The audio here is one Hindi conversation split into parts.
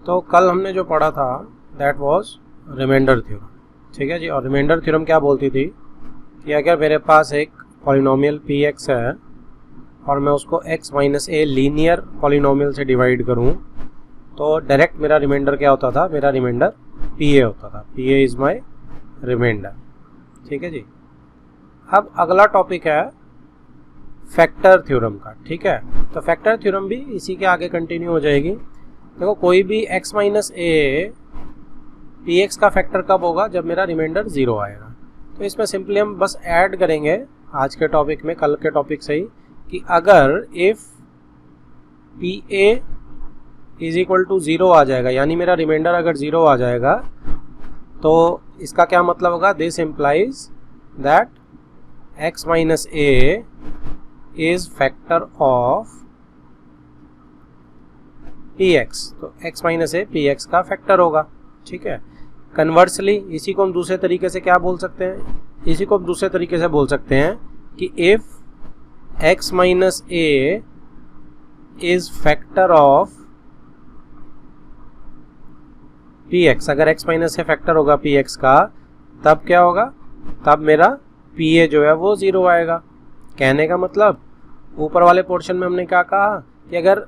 तो कल हमने जो पढ़ा था दैट वाज रिमाइंडर थ्योरम, ठीक है जी। और रिमाइंडर थ्योरम क्या बोलती थी कि अगर मेरे पास एक पॉलिनोमियल पी एक्स है और मैं उसको x minus a linear polynomial से डिवाइड करूं तो डायरेक्ट मेरा रिमाइंडर क्या होता था, मेरा रिमाइंडर पी ए होता था। P A is my reminder, ठीक है जी। अब अगला टॉपिक है फैक्टर थ्योरम का, ठीक है। तो फैक्टर थ्योरम भी इसी के आगे कंटिन्यू हो जाएगी। देखो कोई भी x minus A P x का फैक्टर कब होगा, जब मेरा रिमाइंडर 0 आएगा। तो इसमें सिंपली हम बस ऐड करेंगे आज के टॉपिक में, कल के टॉपिक से ही, कि अगर if P A is equal to 0 आ जाएगा, यानी मेरा रिमाइंडर अगर 0 आ जाएगा, तो इसका क्या मतलब होगा, this implies that x minus A is factor of P x. तो x minus A P x का फैक्टर होगा, ठीक है। कन्वर्सली इसी को हम दूसरे तरीके से क्या बोल सकते हैं, इसी को हम दूसरे तरीके से बोल सकते हैं कि if x minus A is factor of P x, अगर x माइनस ए फैक्टर होगा पी एक्स का, तब क्या होगा, तब मेरा पी ए जो है वो 0 आएगा। कहने का मतलब ऊपर वाले पोर्शन में हमने क्या कहा कि अगर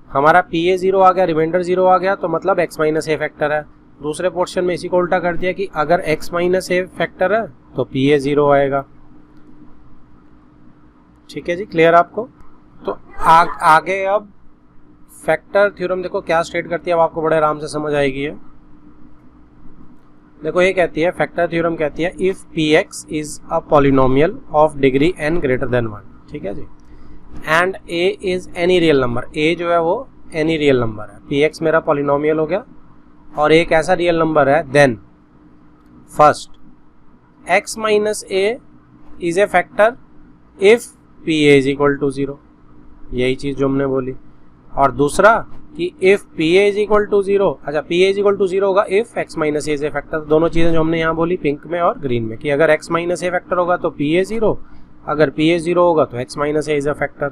हमारा पी ए 0 आ गया, रिमाइंडर 0 आ गया, तो मतलब x माइनस ए फैक्टर है। दूसरे पोर्शन में इसी को उल्टा कर दिया कि अगर x माइनस ए फैक्टर है तो पी ए 0 आएगा, ठीक है जी। क्लियर आपको? तो आगे अब फैक्टर थ्योरम देखो क्या स्टेट करती है, अब आपको बड़े आराम से समझ आएगी है। देखो ये कहती है, फैक्टर थ्योरम कहती है if P X is a polynomial of degree n greater than 1, ठीक है जी, and a is any real number, a जो है वो एनी रियल नंबर है, पी एक्स मेरा पॉलिनोमियल हो गया और एक ऐसा रियल नंबर है, then first x minus A is a factor if P A is equal to 0, यही चीज जो हमने बोली। और दूसरा कि if P A is equal to 0, अच्छा P A is equal to 0 होगा if x minus A is a factor. दोनों चीजें जो हमने यहाँ बोली पिंक में और ग्रीन में, कि अगर x माइनस ए फैक्टर होगा तो पी ए 0, अगर पी ए 0 होगा तो x minus A is a factor.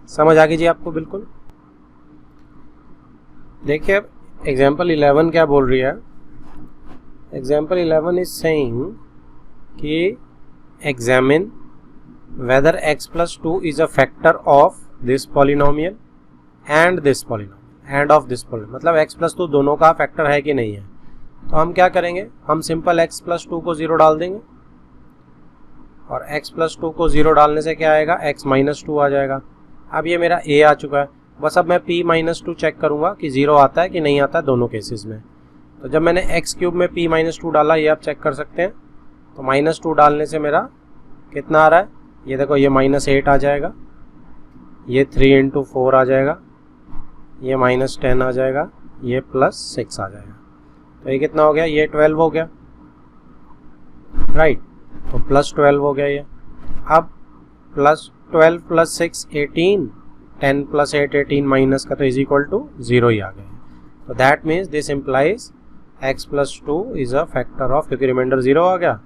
समझ आ गई जी आपको? बिल्कुल। देखिए एग्जाम्पल 11 क्या बोल रही है। एग्जाम्पल 11 इज सेइंग कि examine whether x plus 2 is a factor of this polynomial and this polynomial and of this polynomial, मतलब x plus 2 दोनों का फैक्टर है कि नहीं है। तो हम क्या करेंगे, हम सिंपल x plus 2 को 0 डाल देंगे और x plus 2 को 0 डालने से क्या आएगा, x minus 2 आ जाएगा। अब ये मेरा a आ चुका है, बस अब मैं p minus 2 चेक करूँगा कि 0 आता है कि नहीं आता है दोनों केसेस में। तो जब मैंने x क्यूब में p minus 2 डाला, ये आप चेक कर सकते हैं, तो माइनस 2 डालने से मेरा कितना आ रहा है, ये देखो ये -8 आ जाएगा, ये 3 इंटू 4 आ जाएगा, ये -10 आ जाएगा, ये +6 आ जाएगा। तो ये कितना हो गया, ये 12 हो गया, राइट। तो +12 हो गया ये। अब +12 + 6 18, 10 + 8 18 माइनस का, तो इज इक्वल टू 0 ही आ गया। तो that means this implies x + 2 is a factor of, क्योंकि रिमाइंडर 0 आ गया,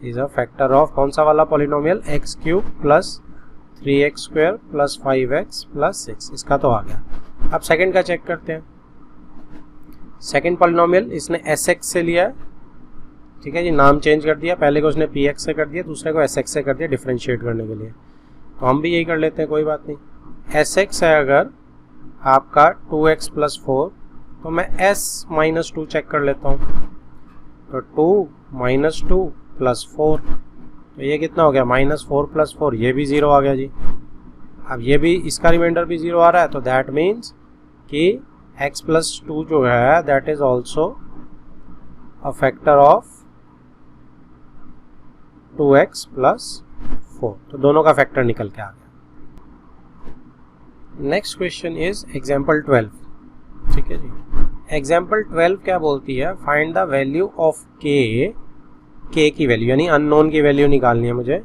इज अ फैक्टर ऑफ कौन सा वाला पॉलिनोमियल, x³ + 3x² + 5x + 6, इसका तो आ गया। अब सेकंड का चेक करते हैं। सेकंड पॉलिनोमियल इसने sx से लिया है, ठीक है जी, नाम चेंज कर दिया, पहले को उसने px से कर दिया, दूसरे को sx से कर दिया डिफरेंशिएट करने के लिए। तो हम भी यही कर लेते हैं, कोई बात नहीं। sx है अगर आपका 2x + 4, तो मैं s - 2 चेक कर लेता हूँ। तो 2 - 2 + 4, तो ये कितना हो गया, -4 + 4, ये भी 0 आ गया जी। अब ये भी, इसका रिमाइंडर भी 0 आ रहा है, तो दैट मीन्स कि x + 2 जो है that is also a factor of 2x + 4, तो दोनों का फैक्टर निकल के आ गया। नेक्स्ट क्वेश्चन इज एग्जाम्पल 12, ठीक है जी। एग्जाम्पल 12 क्या बोलती है, find the value of k की वैल्यू, यानी अननोन की वैल्यू निकालनी है मुझे।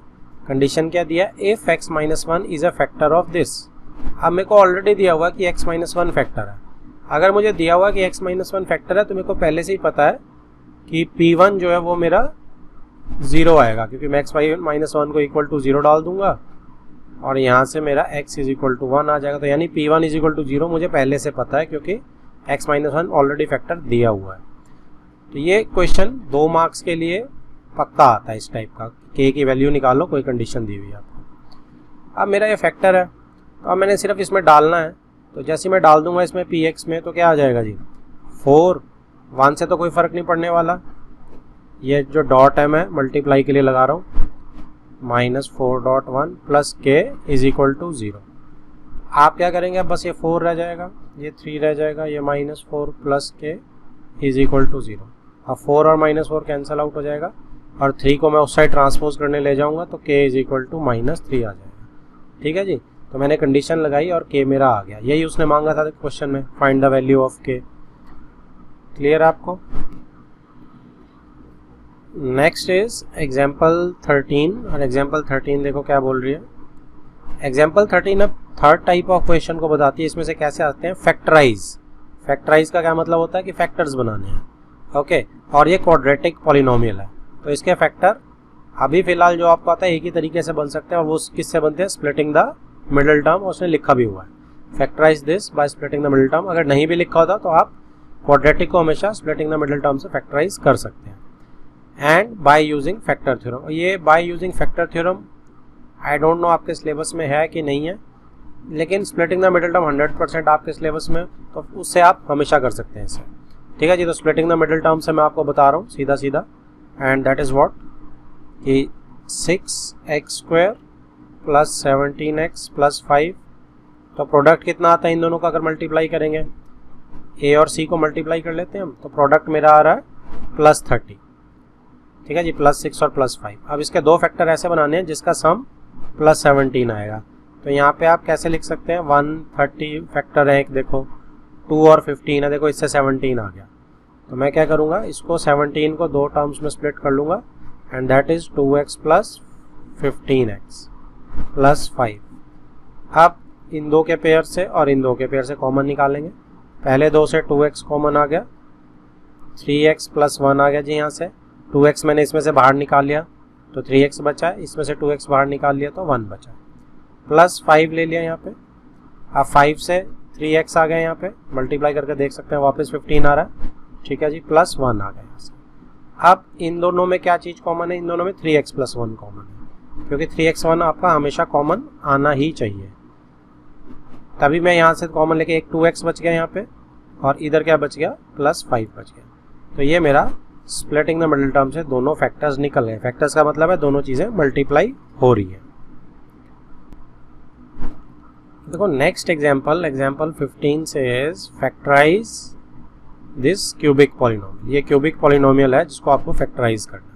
कंडीशन क्या दिया, if x - 1 is a factor of this. अब मेरे को ऑलरेडी दिया हुआ कि x - 1 फैक्टर है। अगर मुझे दिया हुआ कि x - 1 फैक्टर है, तो मेरे को पहले से ही पता है कि p1 जो है वो मेरा 0 आएगा, क्योंकि मैं x - 1 को इक्वल टू 0 डाल दूंगा और यहाँ से मेरा x = 1 आ जाएगा। तो यानी p1 = 0 मुझे पहले से पता है, क्योंकि x माइनस 1 ऑलरेडी फैक्टर दिया हुआ है। तो ये क्वेश्चन 2 मार्क्स के लिए पक्का आता है इस टाइप का, k की वैल्यू निकालो, कोई कंडीशन दी हुई है आपको। अब मेरा ये फैक्टर है, तो अब मैंने सिर्फ इसमें डालना है, तो जैसे मैं डाल दूंगा इसमें px में, तो क्या आ जाएगा जी 4, 1 से तो कोई फ़र्क नहीं पड़ने वाला, ये जो डॉट है मैं मल्टीप्लाई के लिए लगा रहा हूँ, -4.1 plus k is equal to 0। आप क्या करेंगे, अब बस ये 4 रह जाएगा, ये 3 रह जाएगा, ये -4 plus k is equal to 0। अब 4 और -4 कैंसिल आउट हो जाएगा, और 3 को मैं उस साइड ट्रांसपोज करने ले जाऊंगा तो k इज इक्वल टू -3 आ जाएगा। ठीक है जी, तो मैंने कंडीशन लगाई और k मेरा आ गया। यही उसने मांगा था क्वेश्चन में, find the value of k। Clear आपको? नेक्स्ट इज एग्जाम्पल 13, और एग्जाम्पल 13 देखो क्या बोल रही है। एग्जाम्पल 13 अब थर्ड टाइप ऑफ क्वेश्चन को बताती है। इसमें से कैसे आते हैं, फैक्टराइज। फैक्टराइज का क्या मतलब होता है कि फैक्टर्स बनाने हैं, ओके। और ये क्वाड्रेटिक पॉलिनोमियल है, तो इसके फैक्टर अभी फिलहाल जो आपको आता है एक ही तरीके से बन सकते हैं, और वो किससे बनते हैं, स्प्लिटिंग द मिडिल टर्म। उसने लिखा भी हुआ है, factorise this by splitting the middle term. अगर नहीं भी लिखा होता तो आप क्वाड्रेटिक को हमेशा स्प्लिटिंग द मिडिल टर्म से फैक्टराइज कर सकते हैं। And by using factor theorem, ये by using factor theorem I don't know आपके सिलेबस में है कि नहीं है, लेकिन स्प्लिटिंग द मिडिल टर्म 100% आपके सिलेबस में, तो उससे आप हमेशा कर सकते हैं इसे। ठीक है जी, तो स्प्लिटिंग द मिडिल टर्म से मैं आपको बता रहा हूँ सीधा सीधा, एंड दैट इज व्हाट कि 6x² प्लस 17x प्लस 5, तो प्रोडक्ट कितना आता है इन दोनों का अगर मल्टीप्लाई करेंगे, a और c को मल्टीप्लाई कर लेते हैं हम, तो प्रोडक्ट मेरा आ रहा है +30। ठीक है जी, +6 और +5। अब इसके दो फैक्टर ऐसे बनाने हैं जिसका सम +17 आएगा, तो यहाँ पे आप कैसे लिख सकते हैं, 130 फैक्टर है एक, देखो 2 और 15 है, देखो इससे 17 आ गया। तो मैं क्या करूँगा, इसको 17 को 2 टर्म्स में स्प्लिट कर लूँगा, and that is 2x plus 15x plus 5। अब इन दो के पेयर से और इन दो के पेयर से कॉमन निकालेंगे। पहले दो से 2x कॉमन आ गया, 3x प्लस 1 आ गया जी, यहाँ से 2x मैंने इसमें से बाहर निकाल लिया तो 3x बचा है, इसमें से 2x बाहर निकाल लिया तो 1 बचा, प्लस 5 ले लिया यहाँ पे। अब 5 से 3x आ गया, यहाँ पे मल्टीप्लाई करके देख सकते हैं, वापस 15 आ रहा है। ठीक है जी, प्लस 1 आ गया यहाँ से। अब इन दोनों में क्या चीज़ कॉमन है, इन दोनों में 3x प्लस 1 कॉमन है, क्योंकि 3x1 आपका हमेशा कॉमन आना ही चाहिए। तभी मैं यहाँ से कॉमन लेके एक 2x बच गया यहाँ पे, और इधर क्या बच गया, +5 बच गया। तो ये मेरा स्प्लिटिंग द मिडिल टर्म से दोनों फैक्टर्स निकल गए। फैक्टर्स का मतलब है दोनों चीज़ें मल्टीप्लाई हो रही है। देखो नेक्स्ट एग्जाम्पल 15 से फैक्टराइज दिस क्यूबिक पॉलिनोमियल। ये क्यूबिक पॉलिनोमियल है जिसको आपको फैक्टराइज करना है।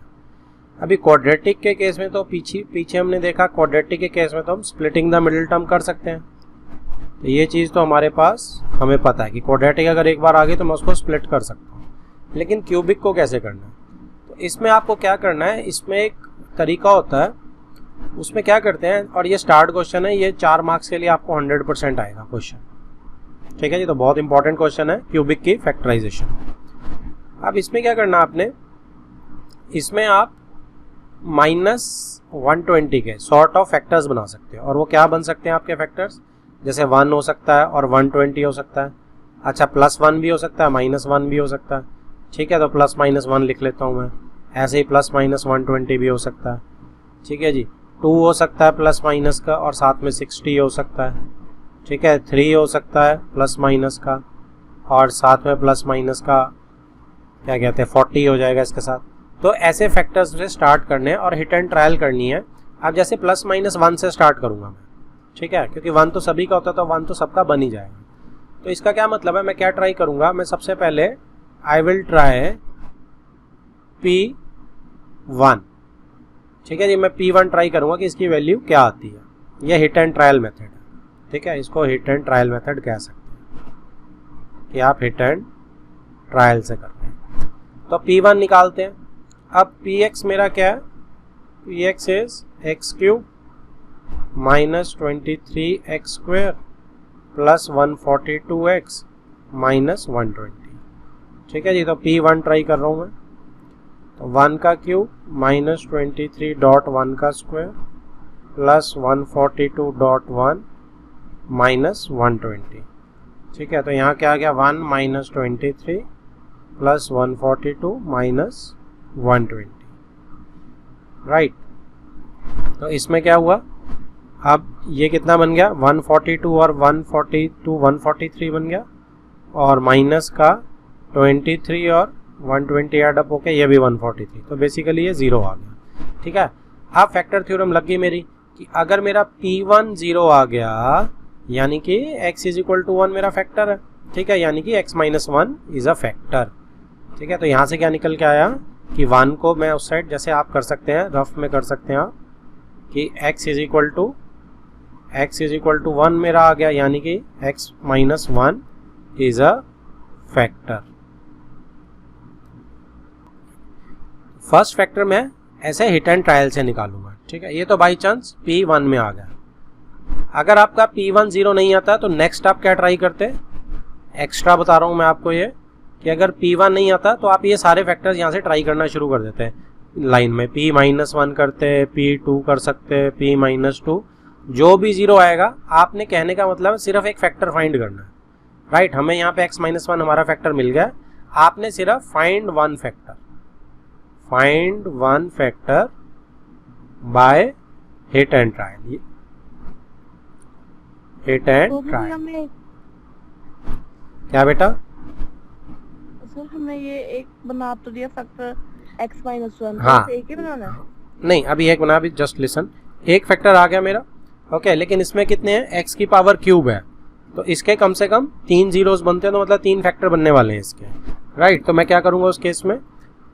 अभी क्वाड्रेटिक के केस में तो पीछे हमने देखा, क्वाड्रेटिक के केस में तो हम स्प्लिटिंग द मिडिल टर्म कर सकते हैं, तो ये चीज़ तो हमारे पास हमें पता है कि क्वाड्रेटिक अगर एक बार आ गई तो मैं उसको स्प्लिट कर सकता हूँ। लेकिन क्यूबिक को कैसे करना है, तो इसमें आपको क्या करना है, इसमें एक तरीका होता है, उसमें क्या करते हैं, और ये स्टार्ट क्वेश्चन है, ये 4 मार्क्स के लिए आपको 100% आएगा क्वेश्चन। ठीक है जी, तो बहुत इंपॉर्टेंट क्वेश्चन है क्यूबिक की फैक्टराइजेशन। अब इसमें क्या करना आपने, इसमें आप -120 के सॉर्ट ऑफ फैक्टर्स बना सकते हो, और वो क्या बन सकते हैं आपके फैक्टर्स, जैसे 1 हो सकता है और 120 हो सकता है। अच्छा, +1 भी हो सकता है, -1 भी हो सकता है। ठीक है, तो +-1 लिख लेता हूँ मैं, ऐसे ही +-120 भी हो सकता है। ठीक है जी, 2 हो सकता है +- का और साथ में 60 हो सकता है। ठीक है, 3 हो सकता है +- का और साथ में +- का क्या कहते हैं 40 हो जाएगा इसके साथ। तो ऐसे फैक्टर्स से स्टार्ट करने और हिट एंड ट्रायल करनी है। अब जैसे +-1 से स्टार्ट करूँगा मैं, ठीक है, क्योंकि 1 तो सभी का होता है, तो 1 तो सबका बन ही जाएगा। तो इसका क्या मतलब है, मैं क्या ट्राई करूँगा, मैं सबसे पहले आई विल ट्राई P1। ठीक है जी, मैं P1 ट्राई करूँगा कि इसकी वैल्यू क्या आती है। यह हिट एंड ट्रायल मेथड है। ठीक है, इसको हिट एंड ट्रायल मेथड कह सकते हैं कि आप हिट एंड ट्रायल से कर रहे हैं। तो P1 निकालते हैं। अब Px मेरा क्या है, Px is x³ -23x² plus 142x -120। ठीक है जी, तो P1 ट्राई कर रहा हूँ मैं, तो 1 का क्यूब -23.1 का स्क्वायर प्लस 142.1 -120। ठीक है, तो यहाँ क्या आ गया 1 माइनस 23 प्लस 142 माइनस 120, राइट। तो इसमें क्या हुआ, अब ये कितना बन गया 142 और 142 143 बन गया, और माइनस का 23 और 120 एड अप होके ये भी 143, तो बेसिकली ये 0 आ गया। ठीक है, अब फैक्टर थ्योरम लग गई मेरी कि अगर मेरा P1 0 आ गया यानी कि x इज इक्वल टू 1 मेरा फैक्टर है। ठीक है, यानी कि x minus 1 is a factor. ठीक है, तो यहाँ से क्या निकल के आया कि 1 को मैं उस साइड, जैसे आप कर सकते हैं रफ में कर सकते हैं आप कि x इज इक्वल टू 1 मेरा आ गया, यानी कि x minus 1 is a factor. First factor मैं ऐसे हिट एंड ट्रायल से निकालूंगा। ठीक है, ये तो बाई चांस P1 में आ गया। अगर आपका P1 0 नहीं आता तो नेक्स्ट आप क्या ट्राई करते, एक्स्ट्रा बता रहा हूं मैं आपको ये कि अगर P1 नहीं आता तो आप ये सारे फैक्टर्स यहाँ से ट्राई करना शुरू कर देते हैं लाइन में। P माइनस 1 करते, P2 कर सकते, P माइनस 2, जो भी 0 आएगा आपने कहने का मतलब है सिर्फ एक फैक्टर फाइंड करना है, राइट। हमें यहाँ पे x माइनस 1 हमारा फैक्टर मिल गया, आपने सिर्फ find one factor by hit and trial. Hit and trial क्या बेटा? सर हमने ये एक बना तो दिया फैक्टर x माइनस 1, हाँ, एक ही बनाना है? नहीं, अभी एक बना, अभी जस्ट लिसन, एक फैक्टर आ गया मेरा, ओके, लेकिन इसमें कितने हैं, x की पावर क्यूब है, तो इसके कम से कम 3 जीरोस बनते हैं, तो मतलब 3 फैक्टर बनने वाले हैं इसके, राइट। तो मैं क्या करूंगा उस केस में,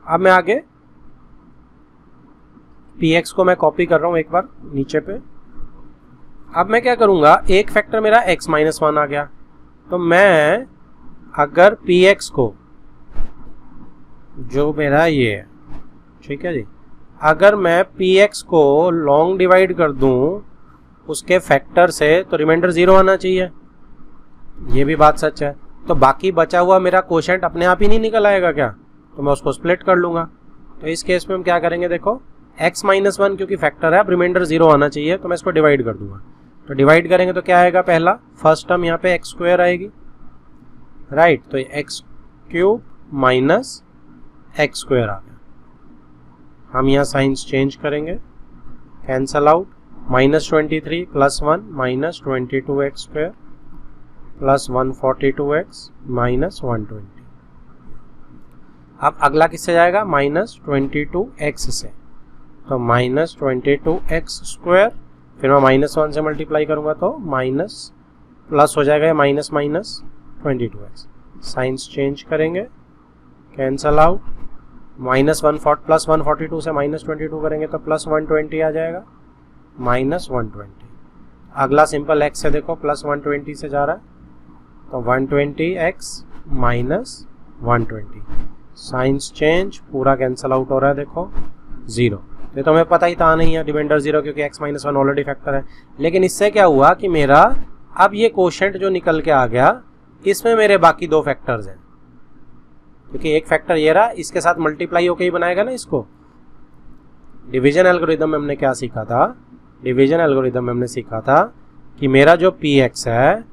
अब मैं आगे px को मैं कॉपी कर रहा हूं एक बार नीचे पे। अब मैं क्या करूंगा, एक फैक्टर मेरा x माइनस 1 आ गया, तो मैं अगर px को, जो मेरा ये है, ठीक है जी, अगर मैं px को लॉन्ग डिवाइड कर दूं उसके फैक्टर से तो रिमाइंडर 0 आना चाहिए, ये भी बात सच है। तो बाकी बचा हुआ मेरा कोशेंट अपने आप ही नहीं निकल आएगा क्या, तो मैं उसको स्प्लिट कर लूंगा। तो इस केस में हम क्या करेंगे, देखो x माइनस 1 क्योंकि फैक्टर है, अब रिमाइंडर 0 आना चाहिए, तो मैं इसको डिवाइड कर दूंगा। तो डिवाइड करेंगे तो क्या आएगा, पहला फर्स्ट टर्म यहाँ पे x स्क्वायर आएगी, राइट। तो x cube minus x square आ गया। हम यहाँ साइंस चेंज करेंगे, cancel out, minus 23 plus 1 minus 22x square plus 142x minus 120। अब अगला किससे जाएगा, माइनस 22x से, तो माइनस 22x स्क्वायर, फिर मैं माइनस 1 से मल्टीप्लाई करूंगा तो माइनस प्लस हो जाएगा, minus minus 22x। Science change करेंगे, कैंसल आउट, माइनस 1 प्लस 142 से माइनस 22 करेंगे तो प्लस 120 आ जाएगा, माइनस 120। अगला सिंपल x से देखो, प्लस 120 से जा रहा है, तो 120x माइनस 120। साइंस चेंज, पूरा कैंसल आउट हो रहा है, देखो 0। ये तो हमें पता ही था नहीं है रिमाइंडर 0, क्योंकि x माइनस 1 ऑलरेडी फैक्टर है। लेकिन इससे क्या हुआ कि मेरा अब ये कोशेंट जो निकल के आ गया, इसमें मेरे बाकी 2 फैक्टर्स हैं, क्योंकि एक फैक्टर ये रहा, इसके साथ मल्टीप्लाई होके ही बनाएगा ना इसको। डिवीजन एल्गोरिथम में हमने क्या सीखा था, डिवीजन एल्गोरिथम में हमने सीखा था कि मेरा जो px है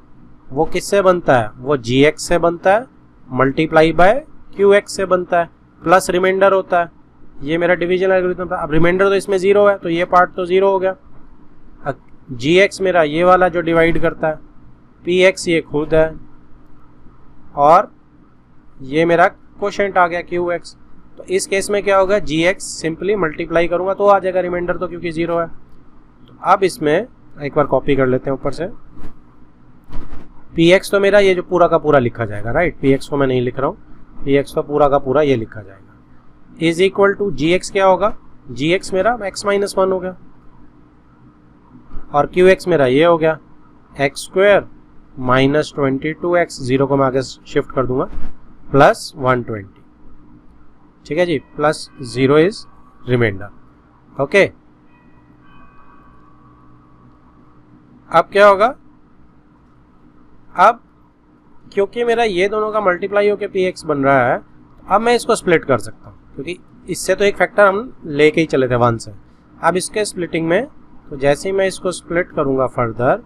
वो किससे बनता है, वो gx से बनता है, मल्टीप्लाई बाय qx से बनता है, प्लस रिमाइंडर होता है। ये मेरा डिवीजन एल्गोरिथम था। अब रिमाइंडर तो इसमें 0 है, तो ये पार्ट तो 0 हो गया। gx मेरा ये वाला जो डिवाइड करता है, px ये खुद है, और ये मेरा कोशेंट आ गया qx। तो इस केस में क्या होगा, gx सिंपली मल्टीप्लाई करूंगा तो आ जाएगा रिमाइंडर, तो क्योंकि 0 है। तो अब इसमें एक बार कॉपी कर लेते हैं ऊपर से, px तो मेरा ये जो पूरा का पूरा लिखा जाएगा, राइट। px को मैं नहीं लिख रहा हूँ, px तो पूरा का पूरा ये लिखा जाएगा, इज इक्वल टू gx क्या होगा, gx मेरा x माइनस 1 हो गया, और qx मेरा ये हो गया x स्क्वायर माइनस 22x, 0 को मैं आगे शिफ्ट कर दूंगा, प्लस 120। ठीक है जी, प्लस 0 इज रिमाइंडर, ओके। अब क्या होगा, अब क्योंकि मेरा ये दोनों का मल्टीप्लाई होकर px बन रहा है, अब मैं इसको स्प्लिट कर सकता हूँ, क्योंकि इससे तो एक फैक्टर हम लेके ही चले थे 1 से। अब इसके स्प्लिटिंग में, तो जैसे ही मैं इसको स्प्लिट करूंगा फर्दर,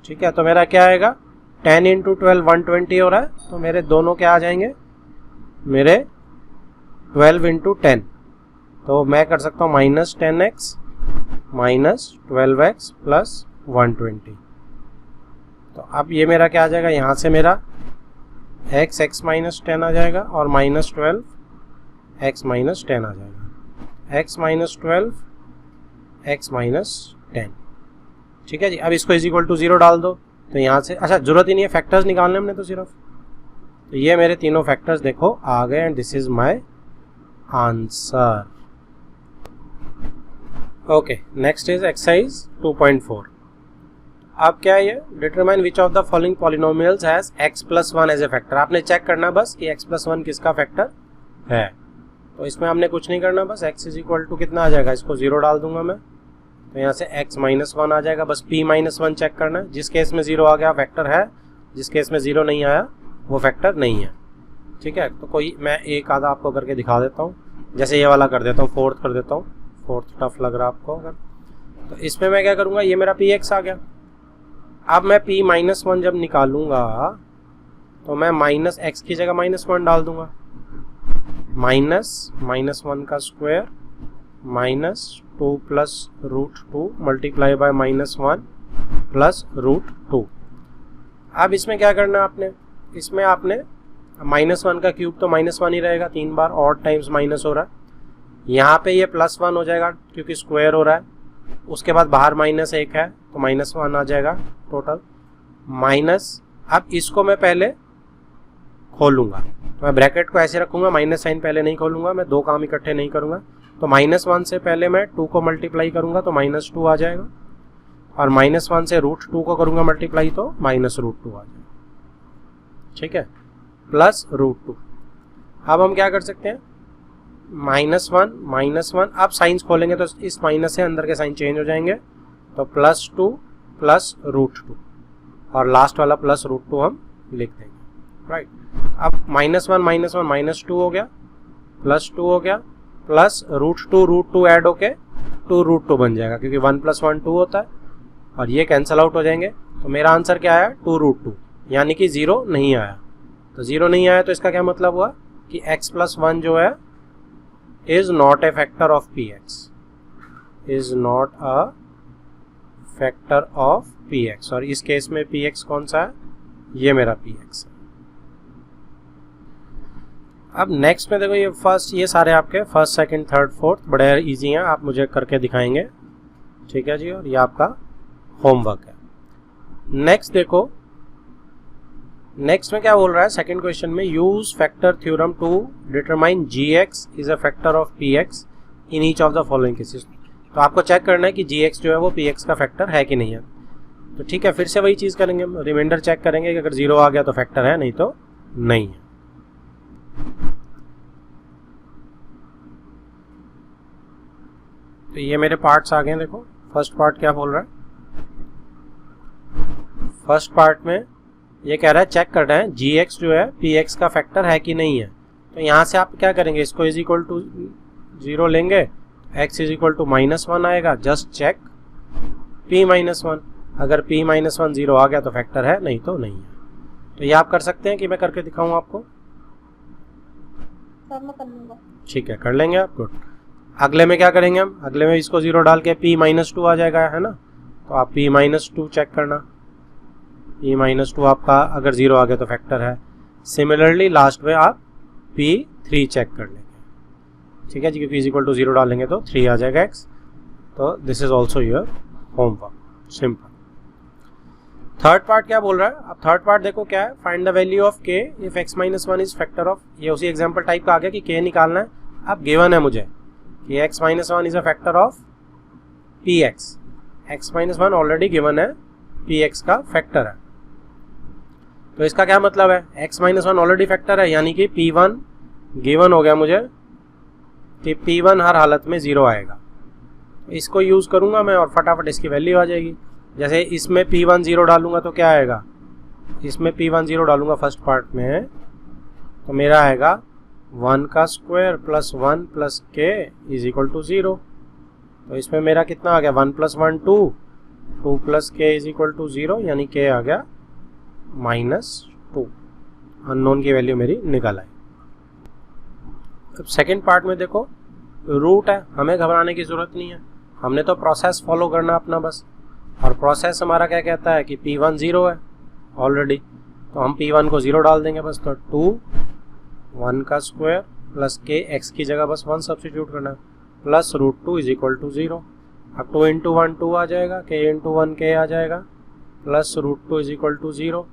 ठीक है, तो मेरा क्या आएगा, 10 इंटू 12 120 हो रहा है, तो मेरे दोनों क्या आ जाएंगे, मेरे 12 इंटू 10, तो मैं कर सकता हूँ -10x माइनस 12x प्लस 120। तो अब ये मेरा क्या आ जाएगा, यहाँ से मेरा x माइनस 10 आ जाएगा और -12 x माइनस 10 आ जाएगा, x माइनस 12 x माइनस 10। ठीक है जी। अब इसको इज इक्वल टू 0 डाल दो, तो यहाँ से अच्छा जरूरत ही नहीं है फैक्टर्स निकालने हमने तो सिर्फ, तो ये मेरे तीनों फैक्टर्स देखो आ गए and this is my answer. Okay, next is exercise 2.4। अब क्या है ये, determine which of the following polynomials has x plus 1 as a factor. आपने चेक करना बस कि x प्लस 1 किसका फैक्टर है, तो इसमें हमने कुछ नहीं करना, बस x इज इक्वल टू कितना आ जाएगा, इसको 0 डाल दूंगा मैं, तो यहाँ से x माइनस 1 आ जाएगा। बस p माइनस 1 चेक करना है, जिस केस में 0 आ गया फैक्टर है, जिस केस में 0 नहीं आया वो फैक्टर नहीं है। ठीक है, तो कोई मैं एक आधा आपको करके दिखा देता हूँ, जैसे ये वाला कर देता हूँ, फोर्थ कर देता हूँ, फोर्थ टफ लग रहा है आपको अगर, तो इसमें मैं क्या करूँगा, ये मेरा px आ गया। अब मैं p माइनस 1 जब निकालूंगा तो मैं माइनस x की जगह -1 डाल दूंगा, -1 का square -2 plus √2 multiply by -1 plus √2। अब इसमें क्या करना है आपने, इसमें आपने -1 का क्यूब तो -1 ही रहेगा, 3 बार ऑड टाइम्स माइनस हो रहा है, यहाँ पे ये +1 हो जाएगा क्योंकि स्क्वायर हो रहा है, उसके बाद बाहर -1 है तो -1 आ जाएगा टोटल माइनस। अब इसको मैं पहले खोलूंगा, तो मैं ब्रैकेट को ऐसे रखूंगा, माइनस साइन पहले नहीं खोलूंगा, मैं दो काम इकट्ठे नहीं करूंगा, तो -1 से पहले मैं 2 को मल्टीप्लाई करूंगा तो -2 आ जाएगा, और -1 से √2 को करूंगा मल्टीप्लाई तो -√2 आ जाएगा। ठीक है, प्लस √2। अब हम क्या कर सकते हैं, -1 अब साइंस खोलेंगे तो इस माइनस से अंदर के साइन चेंज हो जाएंगे, तो +2 प्लस √2 और लास्ट वाला प्लस √2 हम लिख देंगे, राइट। अब -1 -2 हो गया, +2 हो गया, प्लस √2 ऐड होके 2√2 बन जाएगा, क्योंकि 1 + 1 2 होता है, और ये कैंसिल आउट हो जाएंगे। तो मेरा आंसर क्या आया, 2√2, यानी कि 0 नहीं आया। तो 0 नहीं आया तो इसका क्या मतलब हुआ कि x + 1 जो है is not a factor of px, is not a factor of px, और इस केस में px कौन सा है, ये मेरा px है। अब नेक्स्ट में देखो, ये फर्स्ट, ये सारे आपके फर्स्ट सेकंड थर्ड फोर्थ बड़े इजी हैं, आप मुझे करके दिखाएंगे। ठीक है जी, और ये आपका होमवर्क है। नेक्स्ट देखो, नेक्स्ट में क्या बोल रहा है, सेकंड क्वेश्चन में, use factor theorem to determine gx is a factor of px in each of the following cases. तो आपको चेक करना है कि gx जो है वो px का फैक्टर है कि नहीं है। तो ठीक है, फिर से वही चीज करेंगे हम, रिमाइंडर चेक करेंगे कि अगर 0 आ गया तो फैक्टर है, नहीं तो नहीं है। तो ये मेरे पार्ट्स आ गए, देखो फर्स्ट पार्ट क्या बोल रहा है, फर्स्ट पार्ट में ये कह रहा है चेक करना है gx जो है px का फैक्टर है कि नहीं है। तो यहाँ से आप क्या करेंगे, इसको इज इक्वल टू 0 लेंगे, x इज इक्वल टू -1 आएगा, जस्ट चेक p -1, अगर p -1 0 आ गया तो फैक्टर है, नहीं तो नहीं है। तो ये आप कर सकते हैं कि मैं करके दिखाऊं आपको, सर मैं कर लूंगा। ठीक है, कर लेंगे आप, गुड। अगले में क्या करेंगे हम, अगले में इसको 0 डाल के p -2 आ जाएगा, है ना, तो आप p -2 चेक करना, p -2 आपका अगर 0 आ गया तो फैक्टर है। सिमिलरली लास्ट में आप p3 चेक कर लेंगे, ठीक है जी, क्योंकि इज इक्वल टू 0 डालेंगे तो 3 आ जाएगा x। तो this is also your homework, simple. Third part क्या बोल रहा है, अब थर्ड पार्ट देखो क्या है, find the value of k if x -1 is factor of, ये उसी एग्जांपल टाइप का आ गया कि k निकालना है। अब गिवन है मुझे कि x -1 is a factor of px, x -1 already given है, px का फैक्टर है। तो इसका क्या मतलब है, x -1 ऑलरेडी फैक्टर है, यानी कि p1 गिवन हो गया मुझे कि p1 हर हालत में 0 आएगा। इसको यूज करूंगा मैं और फटाफट इसकी वैल्यू आ जाएगी। जैसे इसमें p1 0 डालूंगा तो क्या आएगा, इसमें p1 0 डालूंगा फर्स्ट पार्ट में, तो मेरा आएगा 1 का square plus 1 plus k is equal to 0। तो इसमें मेरा कितना आ गया, 1 + 1 2, 2 + k इज इक्वल टू 0, यानी k आ गया -2, अननोन की वैल्यू मेरी निकल आई। अब सेकेंड पार्ट में देखो, रूट है, हमें घबराने की ज़रूरत नहीं है, हमने तो प्रोसेस फॉलो करना अपना बस। और प्रोसेस हमारा क्या कहता है कि P1 0 है ऑलरेडी, तो हम P1 को 0 डाल देंगे बस। तो 2 1 का स्क्वायर प्लस k, x की जगह बस 1 सब्स्टिट्यूट करना है, प्लस √2 इज इक्वल टू 0। अब 2 इंटू 1 2 आ जाएगा, k इंटू 1 k आ जाएगा, प्लस √2 इज इक्वल टू 0।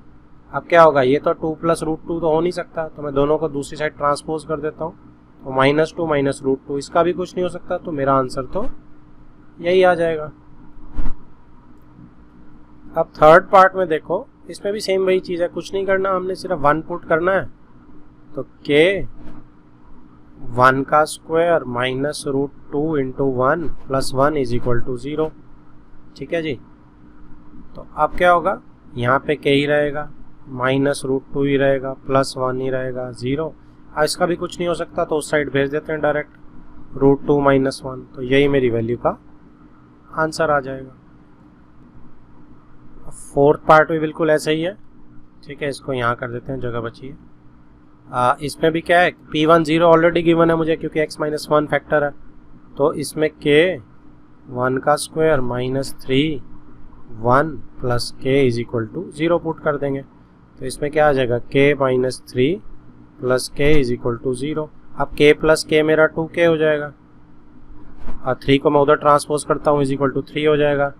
अब क्या होगा, ये तो 2 प्लस √2 तो हो नहीं सकता, तो मैं दोनों को दूसरी साइड ट्रांसपोज कर देता हूँ, तो -2 माइनस √2, इसका भी कुछ नहीं हो सकता, तो मेरा आंसर तो यही आ जाएगा। अब थर्ड पार्ट में देखो, इसमें भी सेम वही चीज़ है, कुछ नहीं करना, हमने सिर्फ 1 पुट करना है, तो k 1 का square minus √2 into 1 plus 1 is equal to 0। ठीक है जी। तो अब क्या होगा, यहाँ पे k ही रहेगा, माइनस √2 ही रहेगा, प्लस 1 ही रहेगा, 0। अब इसका भी कुछ नहीं हो सकता, तो उस साइड भेज देते हैं डायरेक्ट, √2 माइनस 1, तो यही मेरी वैल्यू का आंसर आ जाएगा। फोर्थ पार्ट भी बिल्कुल ऐसा ही है। ठीक है, इसको यहाँ कर देते हैं, जगह बची है। इसमें भी क्या है, P1 0 ऑलरेडी गिवन है मुझे, क्योंकि x-1 फैक्टर है, तो इसमें k 1 का square minus 3 1 plus k is equal to 0 put कर देंगे, तो इसमें क्या आ जाएगा, k minus 3 plus k is equal to 0। अब k प्लस k मेरा 2k हो जाएगा, और 3 को मैं उधर ट्रांसपोज करता हूँ, इज इक्वल टू 3 हो जाएगा,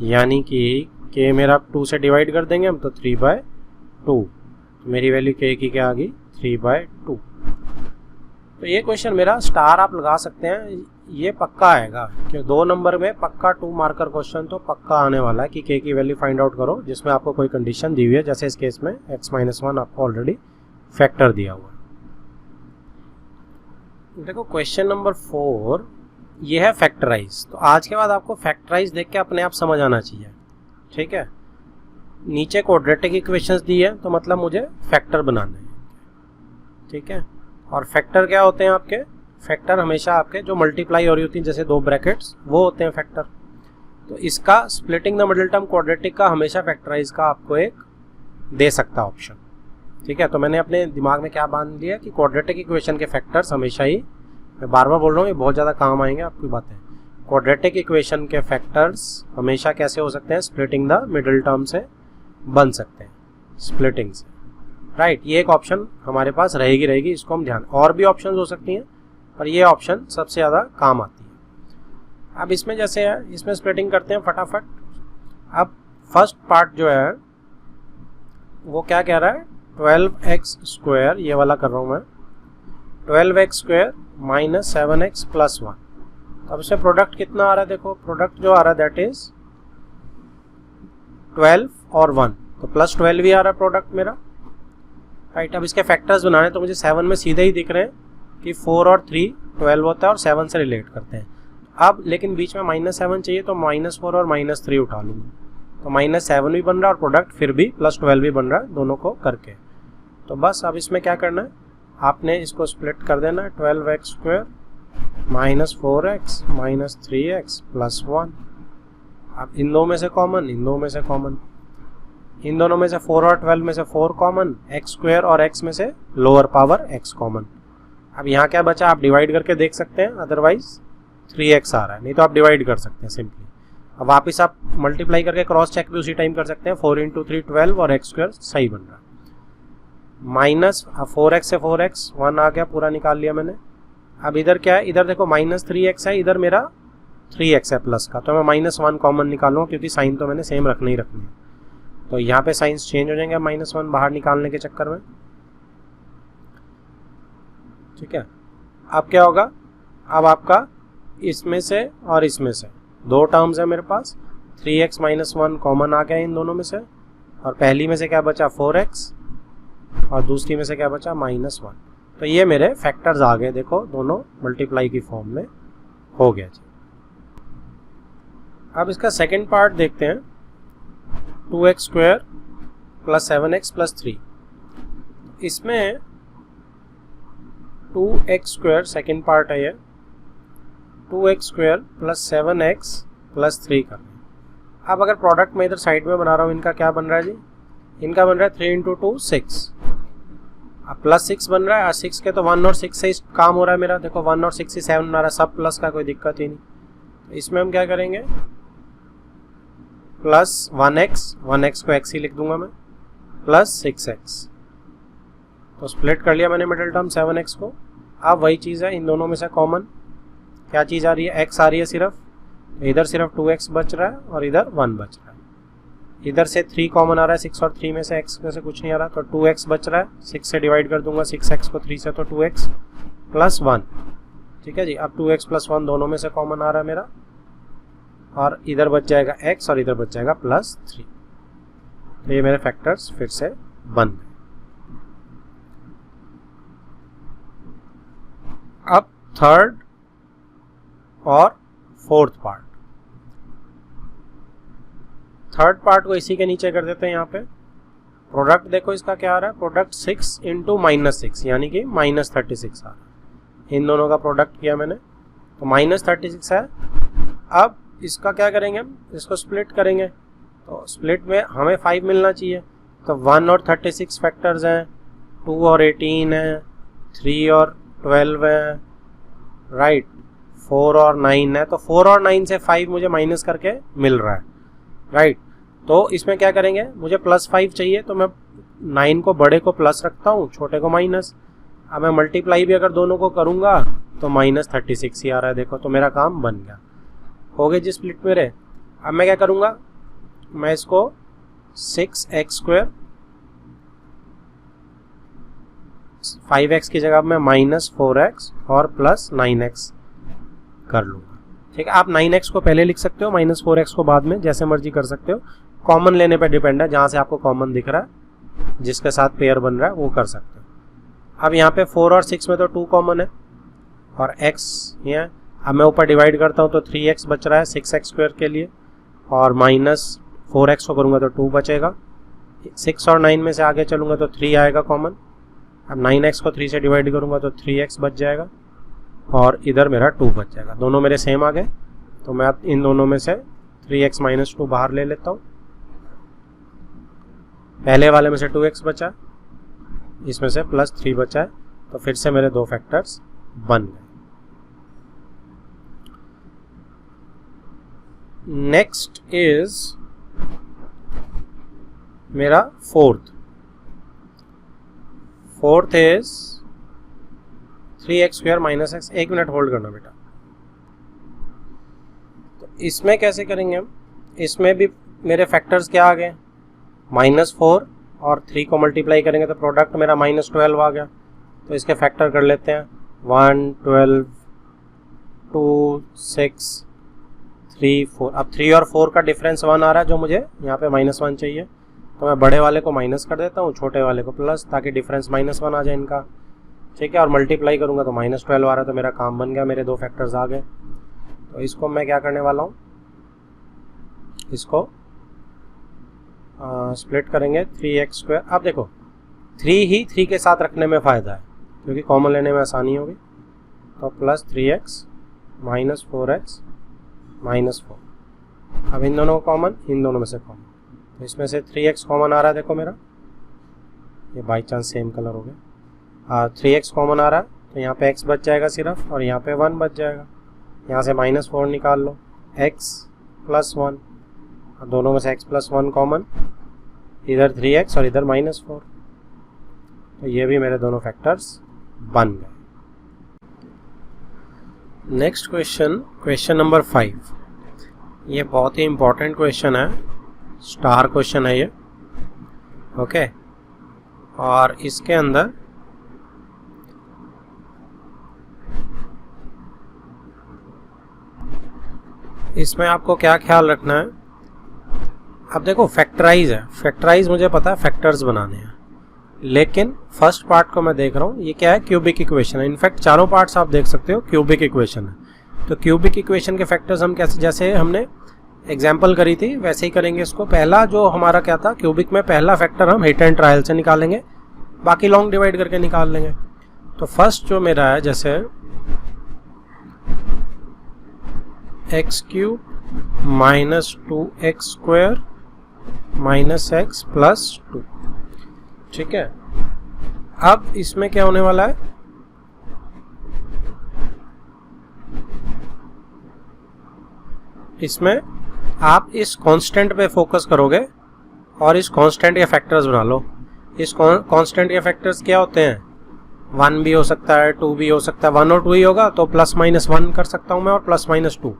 यानी कि k मेरा 2 से डिवाइड कर देंगे हम, तो 3/2, तो मेरी वैल्यू k की क्या आ गई, 3/2। तो ये क्वेश्चन मेरा स्टार आप लगा सकते हैं, ये पक्का आएगा कि 2 नंबर में पक्का 2 मार्कर क्वेश्चन तो पक्का आने वाला है कि k की वैल्यू फाइंड आउट करो, जिसमें आपको कोई कंडीशन दी हुई है, जैसे इस केस में x-1 आपको ऑलरेडी फैक्टर दिया हुआ है। देखो क्वेश्चन नंबर 4, ये है फैक्टराइज। तो आज के बाद आपको फैक्टराइज देख के अपने आप समझ आना चाहिए। ठीक है, नीचे क्वाड्रेटिक इक्वेशंस दी है, तो मतलब मुझे फैक्टर बनाना है। ठीक है, और फैक्टर क्या होते हैं आपके, फैक्टर हमेशा आपके जो मल्टीप्लाई हो रही होती है, जैसे 2 ब्रैकेट्स, वो होते हैं फैक्टर। तो इसका splitting the middle term quadratic का हमेशा फैक्टराइज का आपको एक दे सकता ऑप्शन। ठीक है, तो मैंने अपने दिमाग में क्या बांध लिया कि क्वाड्रेटिक इक्वेशन के फैक्टर्स हमेशा ही, मैं बार बार बोल रहा हूँ, ये बहुत ज़्यादा काम आएंगे आपकी बातें, क्वाड्रेटिक इक्वेशन के फैक्टर्स हमेशा कैसे हो सकते हैं, स्प्लिटिंग द मिडिल टर्म से बन सकते हैं, स्प्लिटिंग से। राइट, ये एक ऑप्शन हमारे पास रहेगी, इसको हम ध्यान, और भी ऑप्शन हो सकती हैं, पर ये ऑप्शन सबसे ज़्यादा काम आती है। अब इसमें जैसे है, इसमें स्प्लिटिंग करते हैं फटाफट। अब फर्स्ट पार्ट जो है वो क्या कह रहा है, 12x स्क्वायर, ये वाला कर रहा हूँ मैं, 12x square minus 7x plus 1। अब इसमें प्रोडक्ट कितना आ रहा है, देखो प्रोडक्ट जो आ रहा है दैट इज 12 और 1, तो प्लस 12 भी आ रहा है प्रोडक्ट मेरा। राइट, अब इसके फैक्टर्स बनाने, तो मुझे 7 में सीधे ही दिख रहे हैं कि 4 और 3 12 होता है और 7 से रिलेट करते हैं। अब लेकिन बीच में -7 चाहिए, तो -4 और -3 उठा लूँगा, तो -7 भी बन रहा है और प्रोडक्ट फिर भी +12 भी बन रहा है, दोनों को करके। तो बस अब इसमें क्या करना है, आपने इसको स्प्लिट कर देना है, 12x square minus 4x minus 3x plus 1। अब इन दो में से कॉमन, इन दो में से कॉमन, इन दोनों में से 4 और 12 में से 4 कॉमन, x स्क्वायर और x में से लोअर पावर x कॉमन। अब यहाँ क्या बचा, आप डिवाइड करके देख सकते हैं, अदरवाइज 3x आ रहा है, नहीं तो आप डिवाइड कर सकते हैं सिंपली। अब वापस आप मल्टीप्लाई करके क्रॉस चेक भी उसी टाइम कर सकते हैं, 4 × 3 12 और x स्क्वायर सही बन रहा है। माइनस 4x से 4x 1 आ गया, पूरा निकाल लिया मैंने। अब इधर क्या है, इधर देखो -3x है, इधर मेरा 3x है प्लस का, तो मैं -1 कॉमन निकालूंगा, क्योंकि साइन तो मैंने सेम रखनी ही रखनी है। तो यहाँ पे साइंस चेंज हो जाएंगे -1 बाहर निकालने के चक्कर में। ठीक है, अब क्या होगा, अब आपका इसमें से और इसमें से 2 टर्म्स है मेरे पास, 3x - 1 कॉमन आ गया इन दोनों में से, और पहली में से क्या बचा 4x और दूसरी में से क्या बचा -1। तो ये मेरे फैक्टर्स आ गए, देखो दोनों मल्टीप्लाई की फॉर्म में हो गया जी। अब इसका सेकंड पार्ट देखते हैं, 2x square plus 7x plus 3। इसमें 2x स्क्वायर सेकेंड पार्ट है, ये 2x square plus 7x plus 3 करना है। अब अगर प्रोडक्ट मैं इधर साइड में बना रहा हूँ, इनका क्या बन रहा है जी, इनका बन रहा है 3 इंटू 2 6, अब +6 बन रहा है, 6 के तो 1 और 6 से काम हो रहा है मेरा, देखो 1 और 6 से 7 बना रहा है, सब प्लस का, कोई दिक्कत ही नहीं। तो इसमें हम क्या करेंगे, प्लस 1x को x ही लिख दूंगा मैं, प्लस 6x, तो स्प्लिट कर लिया मैंने मिडिल टर्म 7x को। अब वही चीज़ है, इन दोनों में से कॉमन क्या चीज़ आ रही है, x आ रही है सिर्फ, तो इधर सिर्फ 2x बच रहा है और इधर 1 बच रहा है। इधर से 3 कॉमन आ रहा है, 6 और 3 में से x में से कुछ नहीं आ रहा, तो 2x बच रहा है, 6 से डिवाइड कर दूंगा 6x को 3 से, तो 2x प्लस 1, ठीक है जी। अब 2x प्लस 1 दोनों में से कॉमन आ रहा है मेरा, और इधर बच जाएगा x और इधर बच जाएगा +3। तो ये मेरे फैक्टर्स फिर से बन गए। अब थर्ड और फोर्थ पार्ट, थर्ड पार्ट को इसी के नीचे कर देते हैं। यहाँ पे प्रोडक्ट देखो इसका क्या आ रहा है, प्रोडक्ट 6 इंटू -6 यानी कि -36 आ रहा है। इन दोनों का प्रोडक्ट किया मैंने, तो -36 है। अब इसका क्या करेंगे, हम इसको स्प्लिट करेंगे, तो स्प्लिट में हमें 5 मिलना चाहिए, तो 1 और 36 फैक्टर्स हैं, 2 और 18 है, 3 और 12 है, राइट, 4 और 9 है, तो 4 और 9 से 5 मुझे माइनस करके मिल रहा है, राइट। तो इसमें क्या करेंगे, मुझे +5 चाहिए, तो मैं 9 को बड़े को प्लस रखता हूँ, छोटे को माइनस। अब मैं मल्टीप्लाई भी अगर दोनों को करूँगा तो -36 ही आ रहा है, देखो, तो मेरा काम बन गया, हो गए जी स्प्लिट मेरे। अब मैं क्या करूँगा, मैं इसको 6x², 5x की जगह मैं -4x और +9x कर लूँगा, ठीक है। आप 9x को पहले लिख सकते हो, -4x को बाद में, जैसे मर्जी कर सकते हो, कॉमन लेने पे डिपेंड है, जहाँ से आपको कॉमन दिख रहा है, जिसके साथ पेयर बन रहा है वो कर सकते हो। अब यहाँ पे 4 और 6 में तो 2 कॉमन है और x यहाँ, अब मैं ऊपर डिवाइड करता हूँ तो 3x बच रहा है 6x² के लिए, और -4x को करूँगा तो 2 बचेगा। 6 और 9 में से आगे चलूँगा तो 3 आएगा कॉमन। अब 9x को 3 से डिवाइड करूँगा तो 3x बच जाएगा, और इधर मेरा 2 बच जाएगा। दोनों मेरे सेम आ गए, तो मैं अब इन दोनों में से 3x - 2 बाहर ले लेता हूँ। पहले वाले में से 2x बचा, इसमें से +3 बचा है, तो फिर से मेरे 2 फैक्टर्स बन गए। नेक्स्ट इज मेरा fourth is 3x² - x। 1 minute hold करना बेटा। तो इसमें कैसे करेंगे हम, इसमें भी मेरे फैक्टर्स क्या आ गए, -4 और 3 को मल्टीप्लाई करेंगे तो प्रोडक्ट मेरा -12 आ गया। तो इसके फैक्टर कर लेते हैं, 1 12 2 6 3 4। अब 3 और 4 का डिफरेंस 1 आ रहा है, जो मुझे यहाँ पे -1 चाहिए, तो मैं बड़े वाले को माइनस कर देता हूँ, छोटे वाले को प्लस, ताकि डिफरेंस -1 आ जाए इनका, ठीक है। और मल्टीप्लाई करूँगा तो -12 आ रहा है, तो मेरा काम बन गया, मेरे 2 फैक्टर्स आ गए। तो इसको मैं क्या करने वाला हूँ, इसको स्प्लिट करेंगे 3x²। अब देखो 3 ही 3 के साथ रखने में फ़ायदा है, क्योंकि कॉमन लेने में आसानी होगी। तो +3x -4x -4। अब इन दोनों को कॉमन, इन दोनों में से कॉमन, तो इसमें से 3x कॉमन आ रहा है, देखो मेरा, ये बाई चांस सेम कलर हो गया। 3x कॉमन आ रहा है, तो यहाँ पे x बच जाएगा सिर्फ, और यहाँ पे 1 बच जाएगा। यहाँ से -4 निकाल लो, x + 1, दोनों में से x + 1 कॉमन, इधर 3x और इधर -4, तो ये भी मेरे दोनों फैक्टर्स बन गए। Next question number 5। ये बहुत ही इम्पोर्टेंट क्वेश्चन है, स्टार क्वेश्चन है ये, ओके। और इसके अंदर इसमें आपको क्या ख्याल रखना है। अब देखो फैक्टराइज है, फैक्टराइज मुझे पता है फैक्टर्स बनाने हैं, लेकिन फर्स्ट पार्ट को मैं देख रहा हूँ, ये क्या है, क्यूबिक इक्वेशन है। इनफैक्ट चारों पार्ट्स आप देख सकते हो क्यूबिक इक्वेशन है। तो क्यूबिक इक्वेशन के फैक्टर्स हम कैसे, जैसे हमने एग्जाम्पल करी थी वैसे ही करेंगे इसको। पहला जो हमारा क्या था, क्यूबिक में पहला फैक्टर हम हिट एंड ट्रायल से निकालेंगे, बाकी लॉन्ग डिवाइड करके निकाल लेंगे। तो फर्स्ट जो मेरा है, जैसे x³ - 2x² minus x plus 2। ठीक है, अब इसमें क्या होने वाला है, इसमें आप इस कांस्टेंट पे फोकस करोगे और इस कांस्टेंट के फैक्टर्स बना लो। इस कांस्टेंट के फैक्टर्स क्या होते हैं, 1 भी हो सकता है, 2 भी हो सकता है, 1 और 2 ही होगा तो प्लस माइनस 1 कर सकता हूं मैं और प्लस माइनस 2।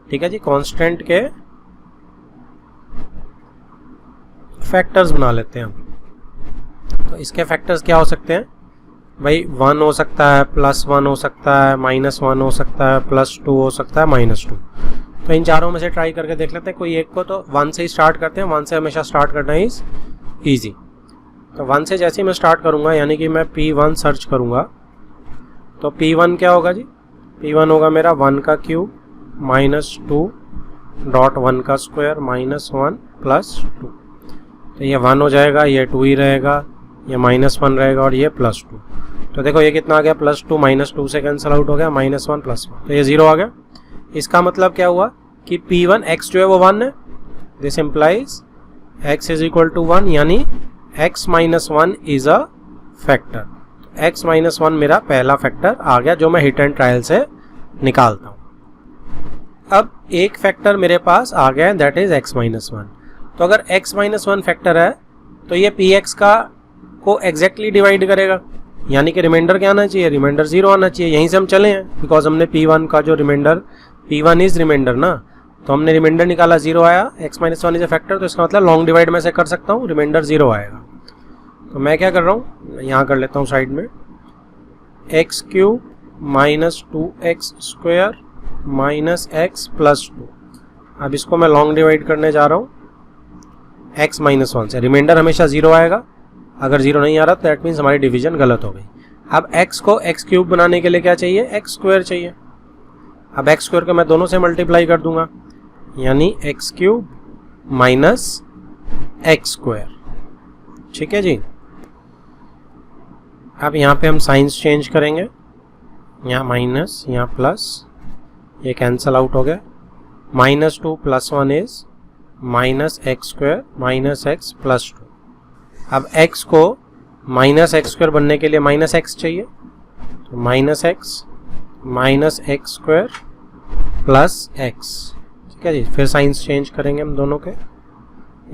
ठीक है जी, कांस्टेंट के फैक्टर्स बना लेते हैं हम। तो इसके फैक्टर्स क्या हो सकते हैं भाई, 1 हो सकता है, प्लस 1 हो सकता है, माइनस 1 हो सकता है, प्लस 2 हो सकता है, माइनस 2। तो इन चारों में से ट्राई करके देख लेते हैं कोई एक को। तो 1 से ही स्टार्ट करते हैं, 1 से हमेशा स्टार्ट करना इज ईजी। तो 1 से जैसे ही मैं स्टार्ट करूंगा, यानी कि मैं P1 सर्च करूंगा, तो P1 क्या होगा जी, P1 होगा मेरा 1 का क्यूब माइनस 2 डॉट 1 का स्क्वायर माइनस 1 प्लस 2। तो ये 1 हो जाएगा, ये 2 ही रहेगा, ये माइनस 1 रहेगा और ये प्लस 2। तो देखो ये कितना आ गया, प्लस 2 माइनस 2 से कैंसिल आउट हो गया, माइनस 1 प्लस 1, तो ये 0 आ गया। इसका मतलब क्या हुआ कि P1 x जो है वो 1 है, this implies x is equal to 1, यानी x minus 1 is a factor. x minus 1 मेरा पहला फैक्टर आ गया जो मैं हिट एंड ट्रायल से निकालता हूं। अब एक फैक्टर मेरे पास आ गया, दैट इज x माइनस 1। तो अगर x माइनस 1 फैक्टर है तो ये px का को एग्जैक्टली डिवाइड करेगा, यानी कि रिमाइंडर क्या आना चाहिए, रिमाइंडर 0 आना चाहिए। यहीं से हम चले हैं, बिकॉज हमने P1 का जो रिमाइंडर, P1 इज रिमाइंडर ना, तो हमने रिमाइंडर निकाला, 0 आया, x minus 1 is a factor, तो इसका मतलब लॉन्ग डिवाइड में से कर सकता हूँ, रिमाइंडर 0 आएगा। तो मैं क्या कर रहा हूँ, यहाँ कर लेता हूँ साइड में, x cube minus 2x square minus x plus 2। अब इसको मैं लॉन्ग डिवाइड करने जा रहा हूँ x माइनस 1 से, रिमाइंडर हमेशा 0 आएगा, अगर 0 नहीं आ रहा तो दैट मीन्स हमारी डिवीजन गलत हो गई। अब x को x क्यूब बनाने के लिए क्या चाहिए, x स्क्वायर चाहिए। अब x स्क्वायर को मैं दोनों से मल्टीप्लाई कर दूंगा, यानी x cube minus x square. ठीक है जी, अब यहाँ पे हम साइंस चेंज करेंगे, यहाँ माइनस, यहाँ प्लस, ये कैंसल आउट हो गया, minus 2 plus 1 is minus x square minus x plus 2। अब x को माइनस एक्स स्क्वायर बनने के लिए माइनस एक्स चाहिए, तो minus x square plus x. ठीक है जी, फिर साइंस चेंज करेंगे हम दोनों के,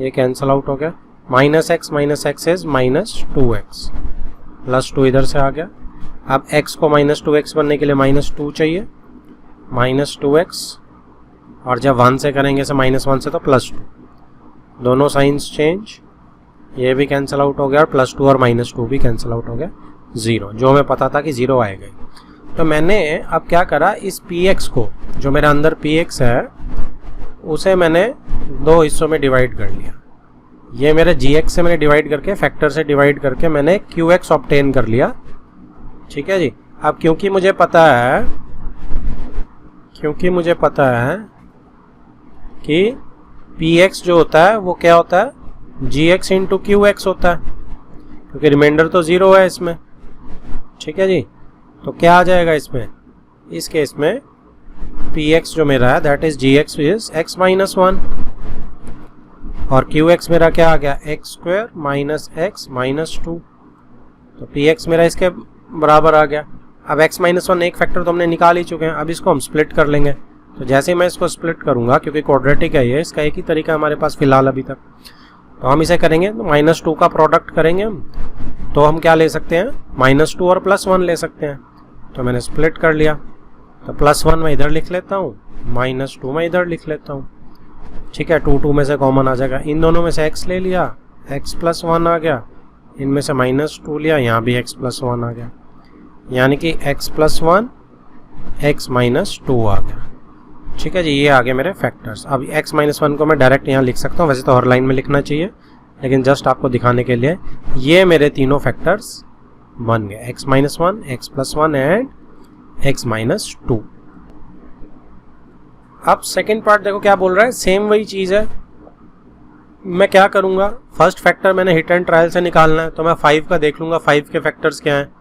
ये कैंसल आउट हो गया, minus x is minus 2x plus 2 इधर से आ गया। अब x को माइनस 2x बनने के लिए माइनस 2 चाहिए, माइनस 2x, और जब 1 से करेंगे से माइनस 1 से तो प्लस 2, दोनों साइंस चेंज, ये भी कैंसिल आउट हो गया और प्लस 2 और माइनस 2 भी कैंसिल आउट हो गया, 0, जो हमें पता था कि 0 आएगा। तो मैंने अब क्या करा, इस px को, जो मेरा अंदर px है, उसे मैंने दो हिस्सों में डिवाइड कर लिया। ये मेरे gx से मैंने डिवाइड करके, फैक्टर से डिवाइड करके मैंने qx ऑब्टेन कर लिया। ठीक है जी, अब क्योंकि मुझे पता है कि px जो होता है वो क्या होता है, gx इंटू qx होता है, क्योंकि रिमाइंडर तो 0 है इसमें। ठीक है जी, तो क्या आ जाएगा इसमें, इस केस में px जो मेरा है that is gx is x minus 1, और qx मेरा क्या आ गया, x square minus x minus 2। तो px मेरा इसके बराबर आ गया। अब x माइनस 1 एक फैक्टर तो हमने निकाल ही चुके हैं, अब इसको हम स्प्लिट कर लेंगे। तो जैसे मैं इसको स्प्लिट करूंगा, क्योंकि क्वाड्रेटिक है ये, इसका एक ही तरीका हमारे पास फिलहाल अभी तक, तो हम इसे करेंगे तो माइनस 2 का प्रोडक्ट करेंगे हम, तो हम क्या ले सकते हैं, माइनस 2 और प्लस 1 ले सकते हैं। तो मैंने स्प्लिट कर लिया, तो प्लस 1 मैं इधर लिख लेता हूँ, माइनस 2 मैं इधर लिख लेता हूँ। ठीक है, 2 में से कॉमन आ जाएगा, इन दोनों में से x ले लिया, x प्लस 1 आ गया, इनमें से माइनस 2 लिया, यहाँ भी x प्लस 1 आ गया, यानी कि x प्लस 1 x माइनस 2 आ गया। ठीक है जी, ये आ गए मेरे फैक्टर्स। अब x माइनस 1 को मैं डायरेक्ट यहाँ लिख सकता हूँ, वैसे तो हर लाइन में लिखना चाहिए, लेकिन जस्ट आपको दिखाने के लिए ये मेरे तीनों फैक्टर्स बन गए, x minus 1, x plus 1 and x minus 2। अब सेकेंड पार्ट देखो क्या बोल रहा है, सेम वही चीज़ है। मैं क्या करूँगा, फर्स्ट फैक्टर मैंने हिट एंड ट्रायल से निकालना है, तो मैं 5 का देख लूँगा 5 के फैक्टर्स क्या हैं।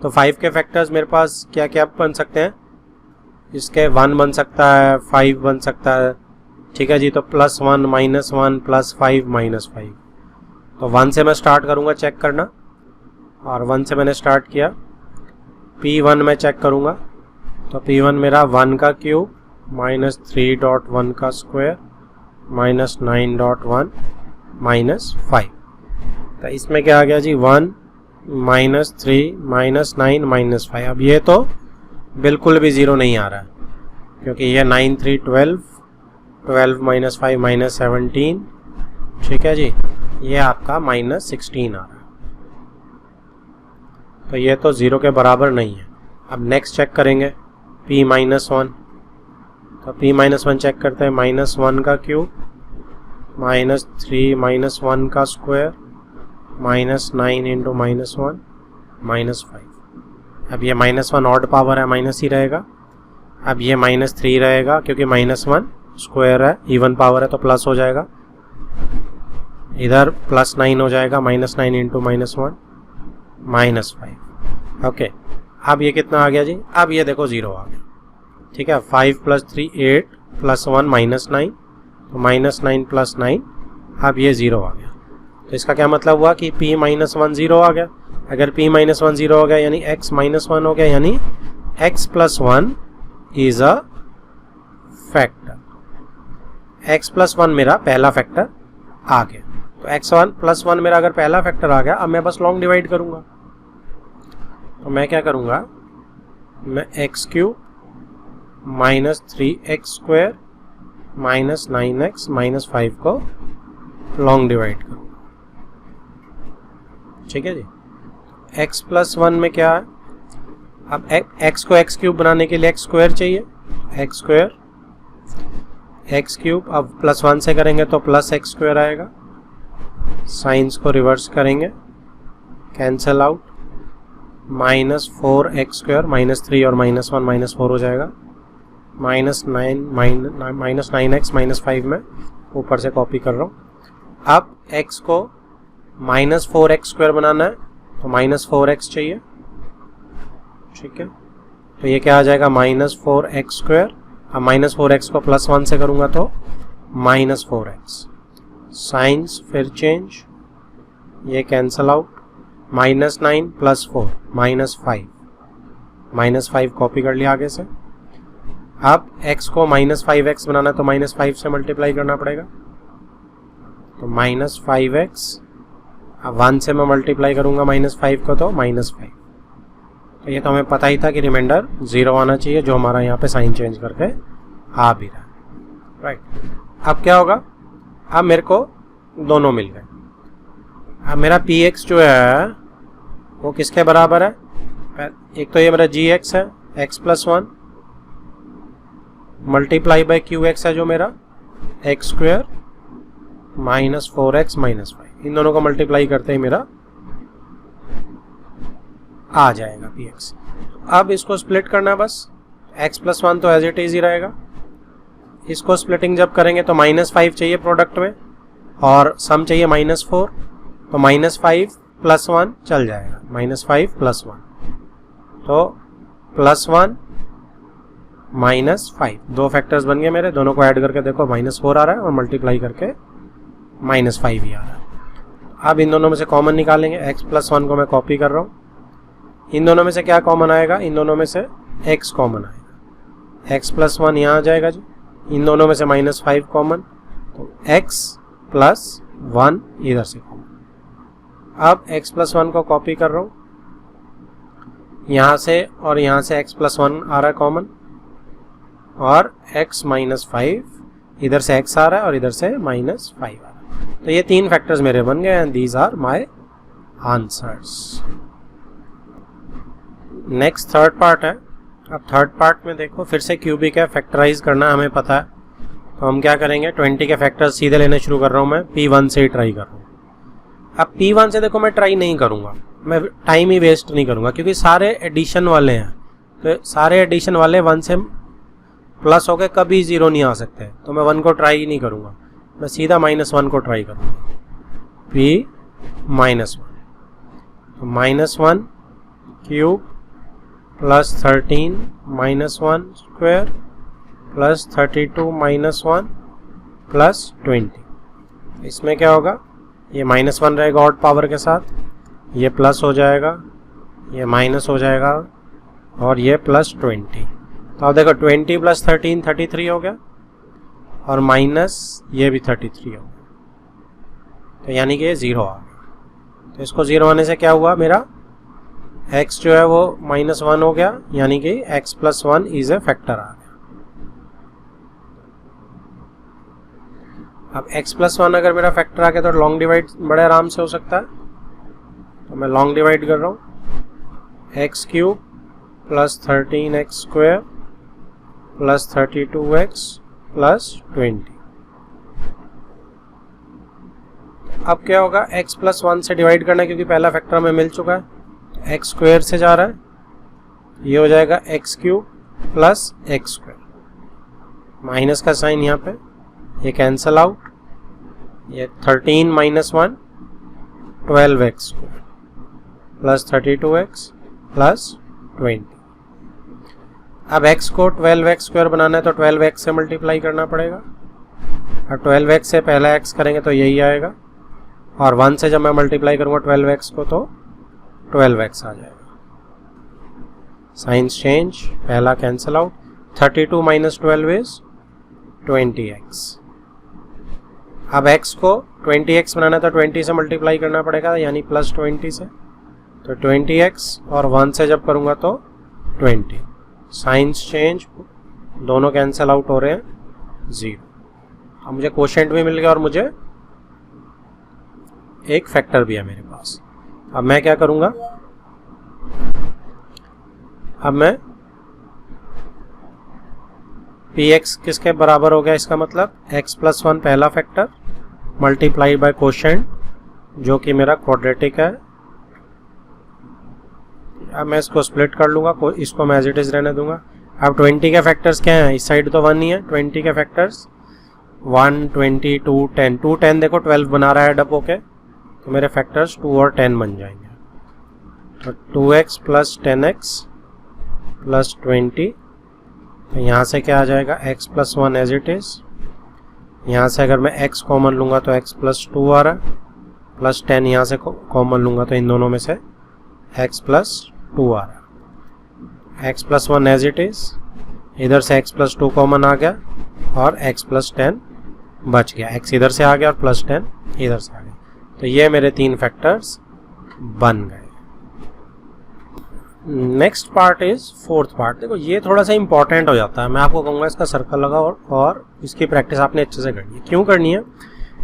तो 5 के फैक्टर्स मेरे पास क्या क्या बन सकते हैं, इसके 1 बन सकता है, 5 बन सकता है, ठीक है जी। तो +1 -1 +5 -5, तो 1 से मैं स्टार्ट करूँगा चेक करना, और 1 से मैंने स्टार्ट किया। P1 में चेक करूँगा, तो P1 मेरा 1 का क्यूब -3.1 का स्क्वायर -9.1 -5। तो इसमें क्या आ गया जी, 1 -3 -9 -5। अब ये तो बिल्कुल भी ज़ीरो नहीं आ रहा है, क्योंकि ये 9 3 12, 12 -5 -17, ठीक है जी। ये आपका -16 आ रहा है, तो ये तो ज़ीरो के बराबर नहीं है। अब नेक्स्ट चेक करेंगे P-1, तो P-1 चेक करते हैं। -1 का क्यूब -3 -1 का स्क्वायर -9 × -1 -5। अब ये -1 ऑड पावर है, माइनस ही रहेगा। अब ये -3 रहेगा, क्योंकि -1 स्क्वायर है, इवन पावर है, तो प्लस हो जाएगा। इधर +9 हो जाएगा, -9 × -1 -5। ओके, अब ये कितना आ गया जी, अब ये देखो 0 आ गया, ठीक है। 5 + 3 8 +1 -9, तो -9 + 9, अब ये 0 आ गया। तो इसका क्या मतलब हुआ कि P-1 0 आ गया। अगर P-1 0 हो गया यानी x -1 हो गया, यानी x + 1 is a factor. x + 1 मेरा पहला फैक्टर आ गया। तो x + 1 मेरा अगर पहला फैक्टर आ गया, अब मैं बस लॉन्ग डिवाइड करूंगा। तो मैं क्या करूंगा, मैं x³ -3x² -9x -5 को लॉन्ग डिवाइड करूंगा, ठीक है जी। x + 1 में क्या है, अब x को x³ बनाने के लिए x² चाहिए, x², x³ अब +1 से करेंगे तो +x² आएगा। साइंस को रिवर्स करेंगे, कैंसल आउट, -4x² -3 और -1 -4 हो जाएगा। -9x -5 में ऊपर से कॉपी कर रहा हूँ। अब x को -4x² बनाना है, तो -4x चाहिए, ठीक है। तो ये क्या आ जाएगा, -4x²। अब -4x को +1 से करूँगा तो -4x। साइंस फिर चेंज, ये कैंसल आउट, -9 + 4 -5, -5 कॉपी कर लिया आगे से। अब x को -5x बनाना है, तो -5 से मल्टीप्लाई करना पड़ेगा, तो -5x। अब 1 से मैं मल्टीप्लाई करूंगा -5 को, तो -5। तो ये तो हमें पता ही था कि रिमाइंडर 0 आना चाहिए, जो हमारा यहाँ पे साइन चेंज करके आ भी रहा है, राइट। अब क्या होगा, अब मेरे को दोनों मिल गए। अब मेरा px जो है वो किसके बराबर है, एक तो ये मेरा gx है, x + 1 मल्टीप्लाई बाय qx है जो मेरा x² -4x -5। इन दोनों को मल्टीप्लाई करते ही मेरा आ जाएगा px। अब इसको स्प्लिट करना है बस, x + 1 तो एज इट इज ही रहेगा। इसको स्प्लिटिंग जब करेंगे तो -5 चाहिए प्रोडक्ट में, और सम चाहिए -4, तो -5 + 1 चल जाएगा, -5 + 1, तो +1 -5 दो फैक्टर्स बन गए मेरे। दोनों को ऐड करके देखो -4 आ रहा है, और मल्टीप्लाई करके -5 ही आ रहा है। अब इन दोनों में से कॉमन निकालेंगे, x + 1 को मैं कॉपी कर रहा हूँ। इन दोनों में से क्या कॉमन आएगा, इन दोनों में से x कॉमन आएगा, x + 1 यहाँ आ जाएगा जी। इन दोनों में से -5 कॉमन, तो x + 1 इधर से कॉमन। अब x + 1 को कॉपी कर रहा हूँ, यहाँ से और यहाँ से x + 1 आ रहा है कॉमन, और x -5 इधर से x आ रहा है और इधर से -5 आ रहा है। तो ये 3 फैक्टर्स मेरे बन गए, and these are my answers. Next third part है। अब थर्ड पार्ट में देखो, फिर से क्यूबिक है, फैक्टराइज करना हमें पता है, तो हम क्या करेंगे, 20 के फैक्टर्स सीधे लेने शुरू कर रहा हूँ मैं, P1 से ही ट्राई कर रहा हूँ। अब P1 से देखो मैं ट्राई नहीं करूँगा, मैं टाइम ही वेस्ट नहीं करूँगा, क्योंकि सारे एडिशन वाले हैं, तो सारे एडिशन वाले 1 से प्लस होकर कभी 0 नहीं आ सकते, तो मैं 1 को ट्राई ही नहीं करूँगा, मैं सीधा -1 को ट्राई करूँगा। P-1 तो -1 क्यूब +13 -1 स्क्वायर +32 -1 प्लस 20। इसमें क्या होगा, ये -1 रहेगा ऑड पावर के साथ, ये प्लस हो जाएगा, ये माइनस हो जाएगा और ये प्लस 20। तो अब देखो 20 प्लस 13 33 हो गया और माइनस ये भी 33 हो गया, तो यानी कि ये 0 आ गया। तो इसको 0 आने से क्या हुआ, मेरा x जो है वो -1 हो गया, यानी कि x + 1 इज ए फैक्टर आ गया। अब x + 1 अगर मेरा फैक्टर आ गया तो लॉन्ग डिवाइड बड़े आराम से हो सकता है। तो मैं लॉन्ग डिवाइड कर रहा हूँ, x³ + 13x² + 32x + 20। अब क्या होगा, x + 1 से डिवाइड करना है क्योंकि पहला फैक्टर हमें मिल चुका है, x² से जा रहा है, ये हो जाएगा x³ + x², माइनस का साइन यहाँ पे, ये कैंसल आउट, ये 13 - 1 12x² + 32x + 20। अब x को 12x² बनाना है तो 12x से मल्टीप्लाई करना पड़ेगा, और 12x से पहला x करेंगे तो यही आएगा, और 1 से जब मैं मल्टीप्लाई करूँगा 12x को तो 12x आ जाएगा। साइंस चेंज, पहला कैंसल आउट, 32 - 12 इज 20x। अब x को 20x बनाना तो 20 से मल्टीप्लाई करना पड़ेगा, यानी प्लस 20 से, तो 20x, और 1 से जब करूँगा तो 20। साइंस चेंज, दोनों कैंसल आउट हो रहे हैं, 0। अब मुझे कोशेंट भी मिल गया और मुझे एक फैक्टर भी है मेरे पास। अब मैं क्या करूँगा, अब मैं px किसके बराबर हो गया, इसका मतलब x + 1 पहला फैक्टर मल्टीप्लाई बाय कोशेंट जो कि मेरा क्वाड्रेटिक है। अब मैं इसको स्प्लिट कर लूँगा, इसको मैं एज इट इज रहने दूंगा। अब 20 के फैक्टर्स क्या हैं, इस साइड तो 1 ही है, 20 के फैक्टर्स 1 20 2 10, 2 10 देखो 12 बना रहा है डब होके, तो मेरे फैक्टर्स 2 और 10 बन जाएंगे। तो 2x + 10x + 20, तो यहाँ से क्या आ जाएगा, x + 1 एज इट इज। यहाँ से अगर मैं x कॉमन लूँगा तो x + 2 आ रहा है, प्लस 10 यहाँ से कॉमन लूँगा तो इन दोनों में से x + 2 आ रहा है। x + 1 एज इट इज, इधर से x + 2 कॉमन आ गया और x + 10 बच गया, x इधर से आ गया और +10 इधर से आ गया। तो ये मेरे 3 फैक्टर्स बन गए। Next part is 4th part. देखो ये थोड़ा सा इंपॉर्टेंट हो जाता है, मैं आपको कहूँगा इसका सर्कल लगाओ और इसकी प्रैक्टिस आपने अच्छे से करनी है। क्यों करनी है,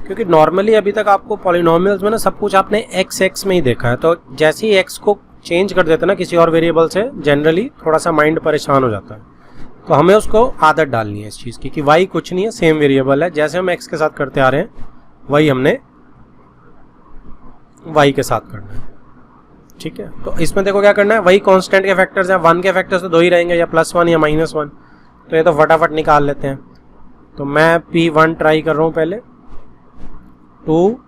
क्योंकि नॉर्मली अभी तक आपको पॉलिनोमियल्स में ना सब कुछ आपने x में ही देखा है, तो जैसे ही x को चेंज कर देते हैं ना किसी और वेरिएबल से, जनरली थोड़ा सा माइंड परेशान हो जाता है। तो हमें उसको आदत डालनी है इस चीज़ की कि y कुछ नहीं है, सेम वेरिएबल है, जैसे हम x के साथ करते आ रहे हैं वही हमने y के साथ करना है। ठीक है, तो इसमें देखो क्या करना है, वही कांस्टेंट के फैक्टर्स हैं, 1 के फैक्टर्स तो 2 ही रहेंगे, या +1 या -1, तो ये तो फटाफट निकाल लेते हैं। तो मैं P1 ट्राई कर रहा हूँ पहले, 2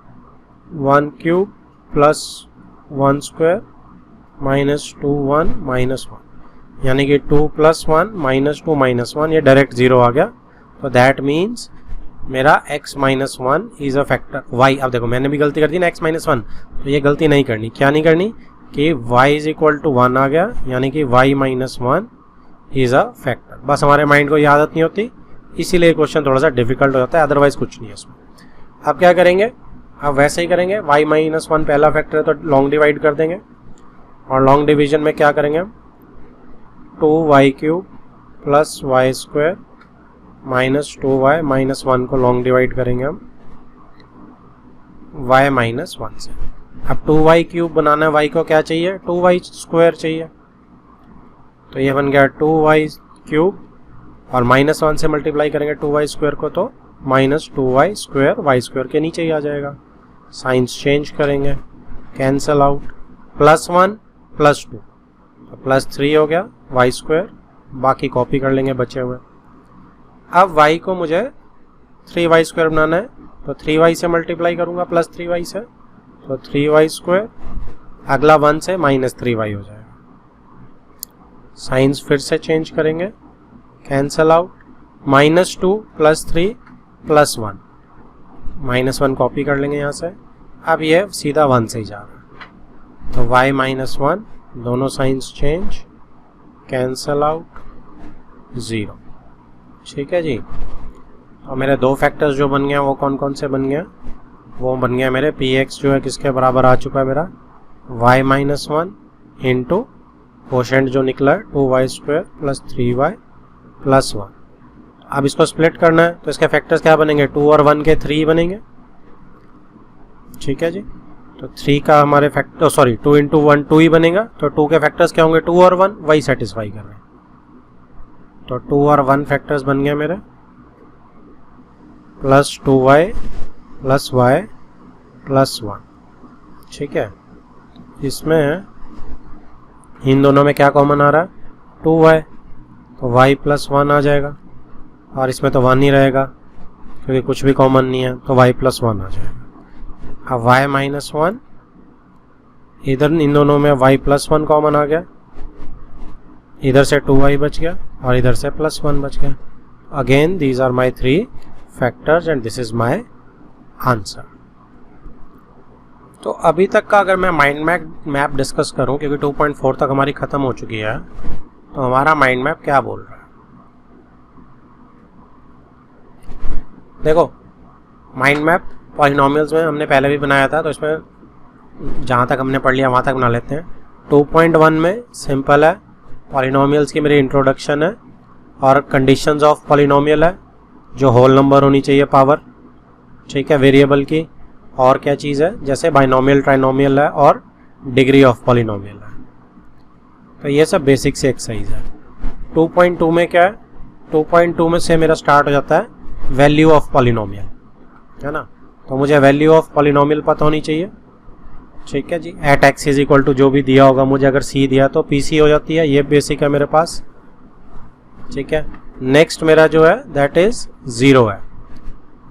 1³ + 1² -2 1 -1, यानी कि 2 + 1 -2 -1, ये डायरेक्ट 0 आ गया। तो दैट मीन्स मेरा x - 1 is a factor y। अब देखो मैंने भी गलती कर दी ना, x - 1, तो ये गलती नहीं करनी। क्या नहीं करनी कि y = 1 आ गया, यानी कि y - 1 इज अ फैक्टर। बस हमारे माइंड को ये आदत नहीं होती, इसीलिए क्वेश्चन थोड़ा सा डिफिकल्ट हो जाता है, अदरवाइज कुछ नहीं है इसमें। अब क्या करेंगे, अब वैसे ही करेंगे, y - 1 पहला फैक्टर है तो लॉन्ग डिवाइड कर देंगे, और लॉन्ग डिवीजन में क्या करेंगे हम, 2y³ + y² -2y -1 को लॉन्ग डिवाइड करेंगे हम y - 1 से। अब 2y³ बनाना है, y को क्या चाहिए, 2y² चाहिए, तो ये बन गया 2y³ और -1 से मल्टीप्लाई करेंगे 2y² को तो -2y² y² के नीचे ही आ जाएगा। साइंस चेंज करेंगे, कैंसल आउट, +1 + 2 तो +3 हो गया y², बाकी कॉपी कर लेंगे बचे हुए। अब y को मुझे 3y² बनाना है, तो 3y से मल्टीप्लाई करूँगा +3y से, तो 3y², अगला 1 से -3y हो जाएगा। साइंस फिर से चेंज करेंगे, कैंसल आउट, -2 + 3 +1, -1 कॉपी कर लेंगे यहाँ से। अब ये सीधा 1 से ही जा रहा है, तो y -1, दोनों साइंस चेंज, कैंसल आउट, 0। ठीक है जी। और मेरे दो फैक्टर्स जो बन गया वो कौन कौन से बन गया? वो बन गया मेरे px जो है किसके बराबर आ चुका है मेरा, y -1 इंटू कोशेंट जो निकला 2y² + 3y + 1। अब इसको स्प्लिट करना है तो इसके फैक्टर्स क्या बनेंगे, 2 और 1 के 3 बनेंगे। ठीक है जी। तो 3 का हमारे फैक्टर 2 इंटू 1 2 ही बनेगा, तो 2 के फैक्टर्स क्या होंगे, 2 और 1, वही सेटिस्फाई कर रहे हैं। तो 2 और 1 फैक्टर्स बन गए मेरे, प्लस 2y + y + 1। ठीक है। इसमें इन दोनों में क्या कॉमन आ रहा है, 2y, तो y + 1 आ जाएगा, और इसमें तो 1 ही रहेगा क्योंकि कुछ भी कॉमन नहीं है, तो y + 1 आ जाएगा। अब y -1, इधर इन दोनों में y + 1 कॉमन आ गया, इधर से 2y बच गया और इधर से +1 बच गया। Again these are my 3 factors and this is my answer. तो अभी तक का अगर मैं माइंड मैप डिस्कस करूं, क्योंकि 2.4 तक हमारी ख़त्म हो चुकी है, तो हमारा माइंड मैप क्या बोल रहा है? देखो, माइंड मैप पॉलिनोमियल्स में हमने पहले भी बनाया था, तो इसमें जहाँ तक हमने पढ़ लिया वहाँ तक बना लेते हैं। 2.1 में सिंपल है, पॉलिनोमियल्स की मेरी इंट्रोडक्शन है और कंडीशंस ऑफ पॉलिनोमियल है, जो होल नंबर होनी चाहिए पावर, ठीक है, वेरिएबल की, और क्या चीज़ है, जैसे बाइनोमियल, ट्राइनोमियल है और डिग्री ऑफ पॉलिनोमियल है। तो ये सब बेसिक से एक्सरसाइज है। 2.2 में क्या है, 2.2 में से मेरा स्टार्ट हो जाता है वैल्यू ऑफ पॉलिनोमियल, है ना। तो मुझे वैल्यू ऑफ पॉलिनोमियल पता होनी चाहिए। ठीक है जी। एट x = जो भी दिया होगा मुझे, अगर c दिया तो pc हो जाती है, ये बेसिक है मेरे पास। ठीक है। नेक्स्ट मेरा जो है दैट इज 0 है,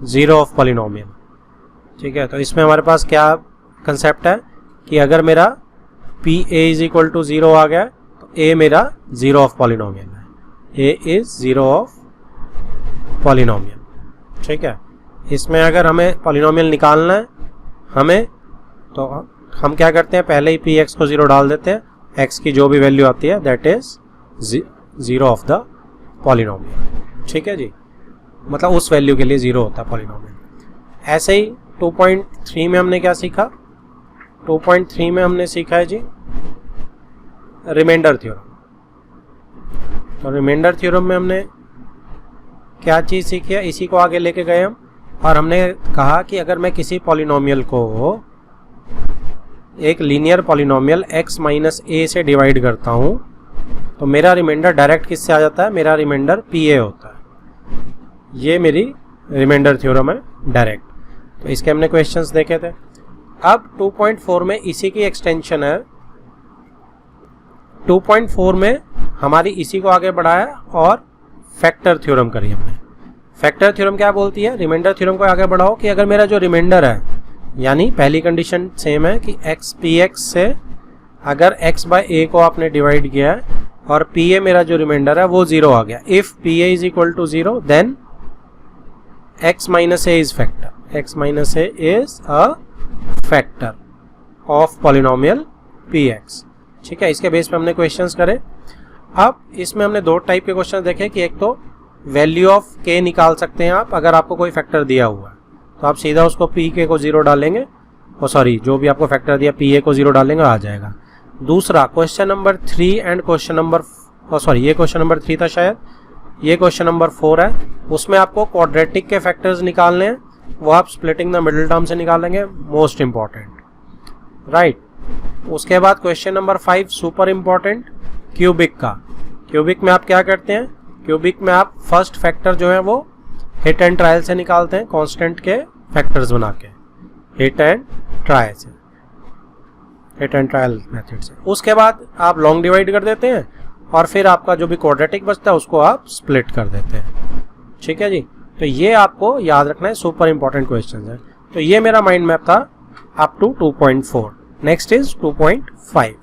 0 ऑफ पॉलिनोमियल। ठीक है। तो इसमें हमारे पास क्या कंसेप्ट है कि अगर मेरा pa = 0 आ गया तो a मेरा 0 ऑफ पॉलिनोमियल है, a इज 0 ऑफ पॉलिनोमियल। ठीक है। इसमें अगर हमें पॉलिनोमियल निकालना है हमें, तो हम क्या करते हैं, पहले ही px को 0 डाल देते हैं, x की जो भी वैल्यू आती है that is 0 of the polynomial. ठीक है जी। मतलब उस वैल्यू के लिए 0 होता है पॉलिनोमियल। ऐसे ही 2.3 में हमने क्या सीखा, 2.3 में हमने सीखा है जी रिमाइंडर थ्योरम। तो रिमाइंडर थ्योरम में हमने क्या चीज़ सीखी है, इसी को आगे लेके गए हम, और हमने कहा कि अगर मैं किसी पॉलिनोमियल को एक लीनियर पॉलिनोमियल x - a से डिवाइड करता हूँ तो मेरा रिमाइंडर डायरेक्ट किससे आ जाता है, मेरा रिमाइंडर pa होता है। ये मेरी रिमाइंडर थ्योरम है डायरेक्ट। तो इसके हमने क्वेश्चंस देखे थे। अब 2.4 में इसी की एक्सटेंशन है, 2.4 में हमारी इसी को आगे बढ़ाया और फैक्टर थ्योरम करी हमने। फैक्टर थ्योरम क्या बोलती है, रिमाइंडर थ्योरम को आगे बढ़ाओ कि अगर मेरा जो रिमाइंडर है, यानी पहली कंडीशन सेम है कि x px से अगर x/a को आपने डिवाइड किया है और pa मेरा जो रिमाइंडर है वो 0 आ गया, if pa = 0 then x - a is factor, x - a is a factor of polynomial px। ठीक है। इसके बेस पे हमने क्वेश्चंस करे। अब इसमें हमने दो टाइप के क्वेश्चन देखे कि एक तो वैल्यू ऑफ k निकाल सकते हैं आप, अगर आपको कोई फैक्टर दिया हुआ है तो आप सीधा उसको pk को 0 डालेंगे, जो भी आपको फैक्टर दिया pa को 0 डालेंगे, आ जाएगा। दूसरा question number 3 and question number ये क्वेश्चन नंबर 3 था शायद, ये क्वेश्चन नंबर 4 है, उसमें आपको क्वाड्रेटिक के फैक्टर्स निकालने हैं, वो आप स्प्लिटिंग द मिडिल टर्म से निकालेंगे, मोस्ट इंपॉर्टेंट, राइट। उसके बाद question number 5 super important, cubic का। क्यूबिक में आप क्या करते हैं, क्यूबिक में आप फर्स्ट फैक्टर जो है वो हिट एंड ट्रायल से निकालते हैं, कांस्टेंट के फैक्टर्स बना के, हिट एंड ट्रायल मेथड से। उसके बाद आप लॉन्ग डिवाइड कर देते हैं और फिर आपका जो भी क्वाड्रेटिक बचता है उसको आप स्प्लिट कर देते हैं। ठीक है जी। तो ये आपको याद रखना है, सुपर इंपॉर्टेंट क्वेश्चन है। तो ये मेरा माइंड मैप था अप टू 2.4। Next is 2.5।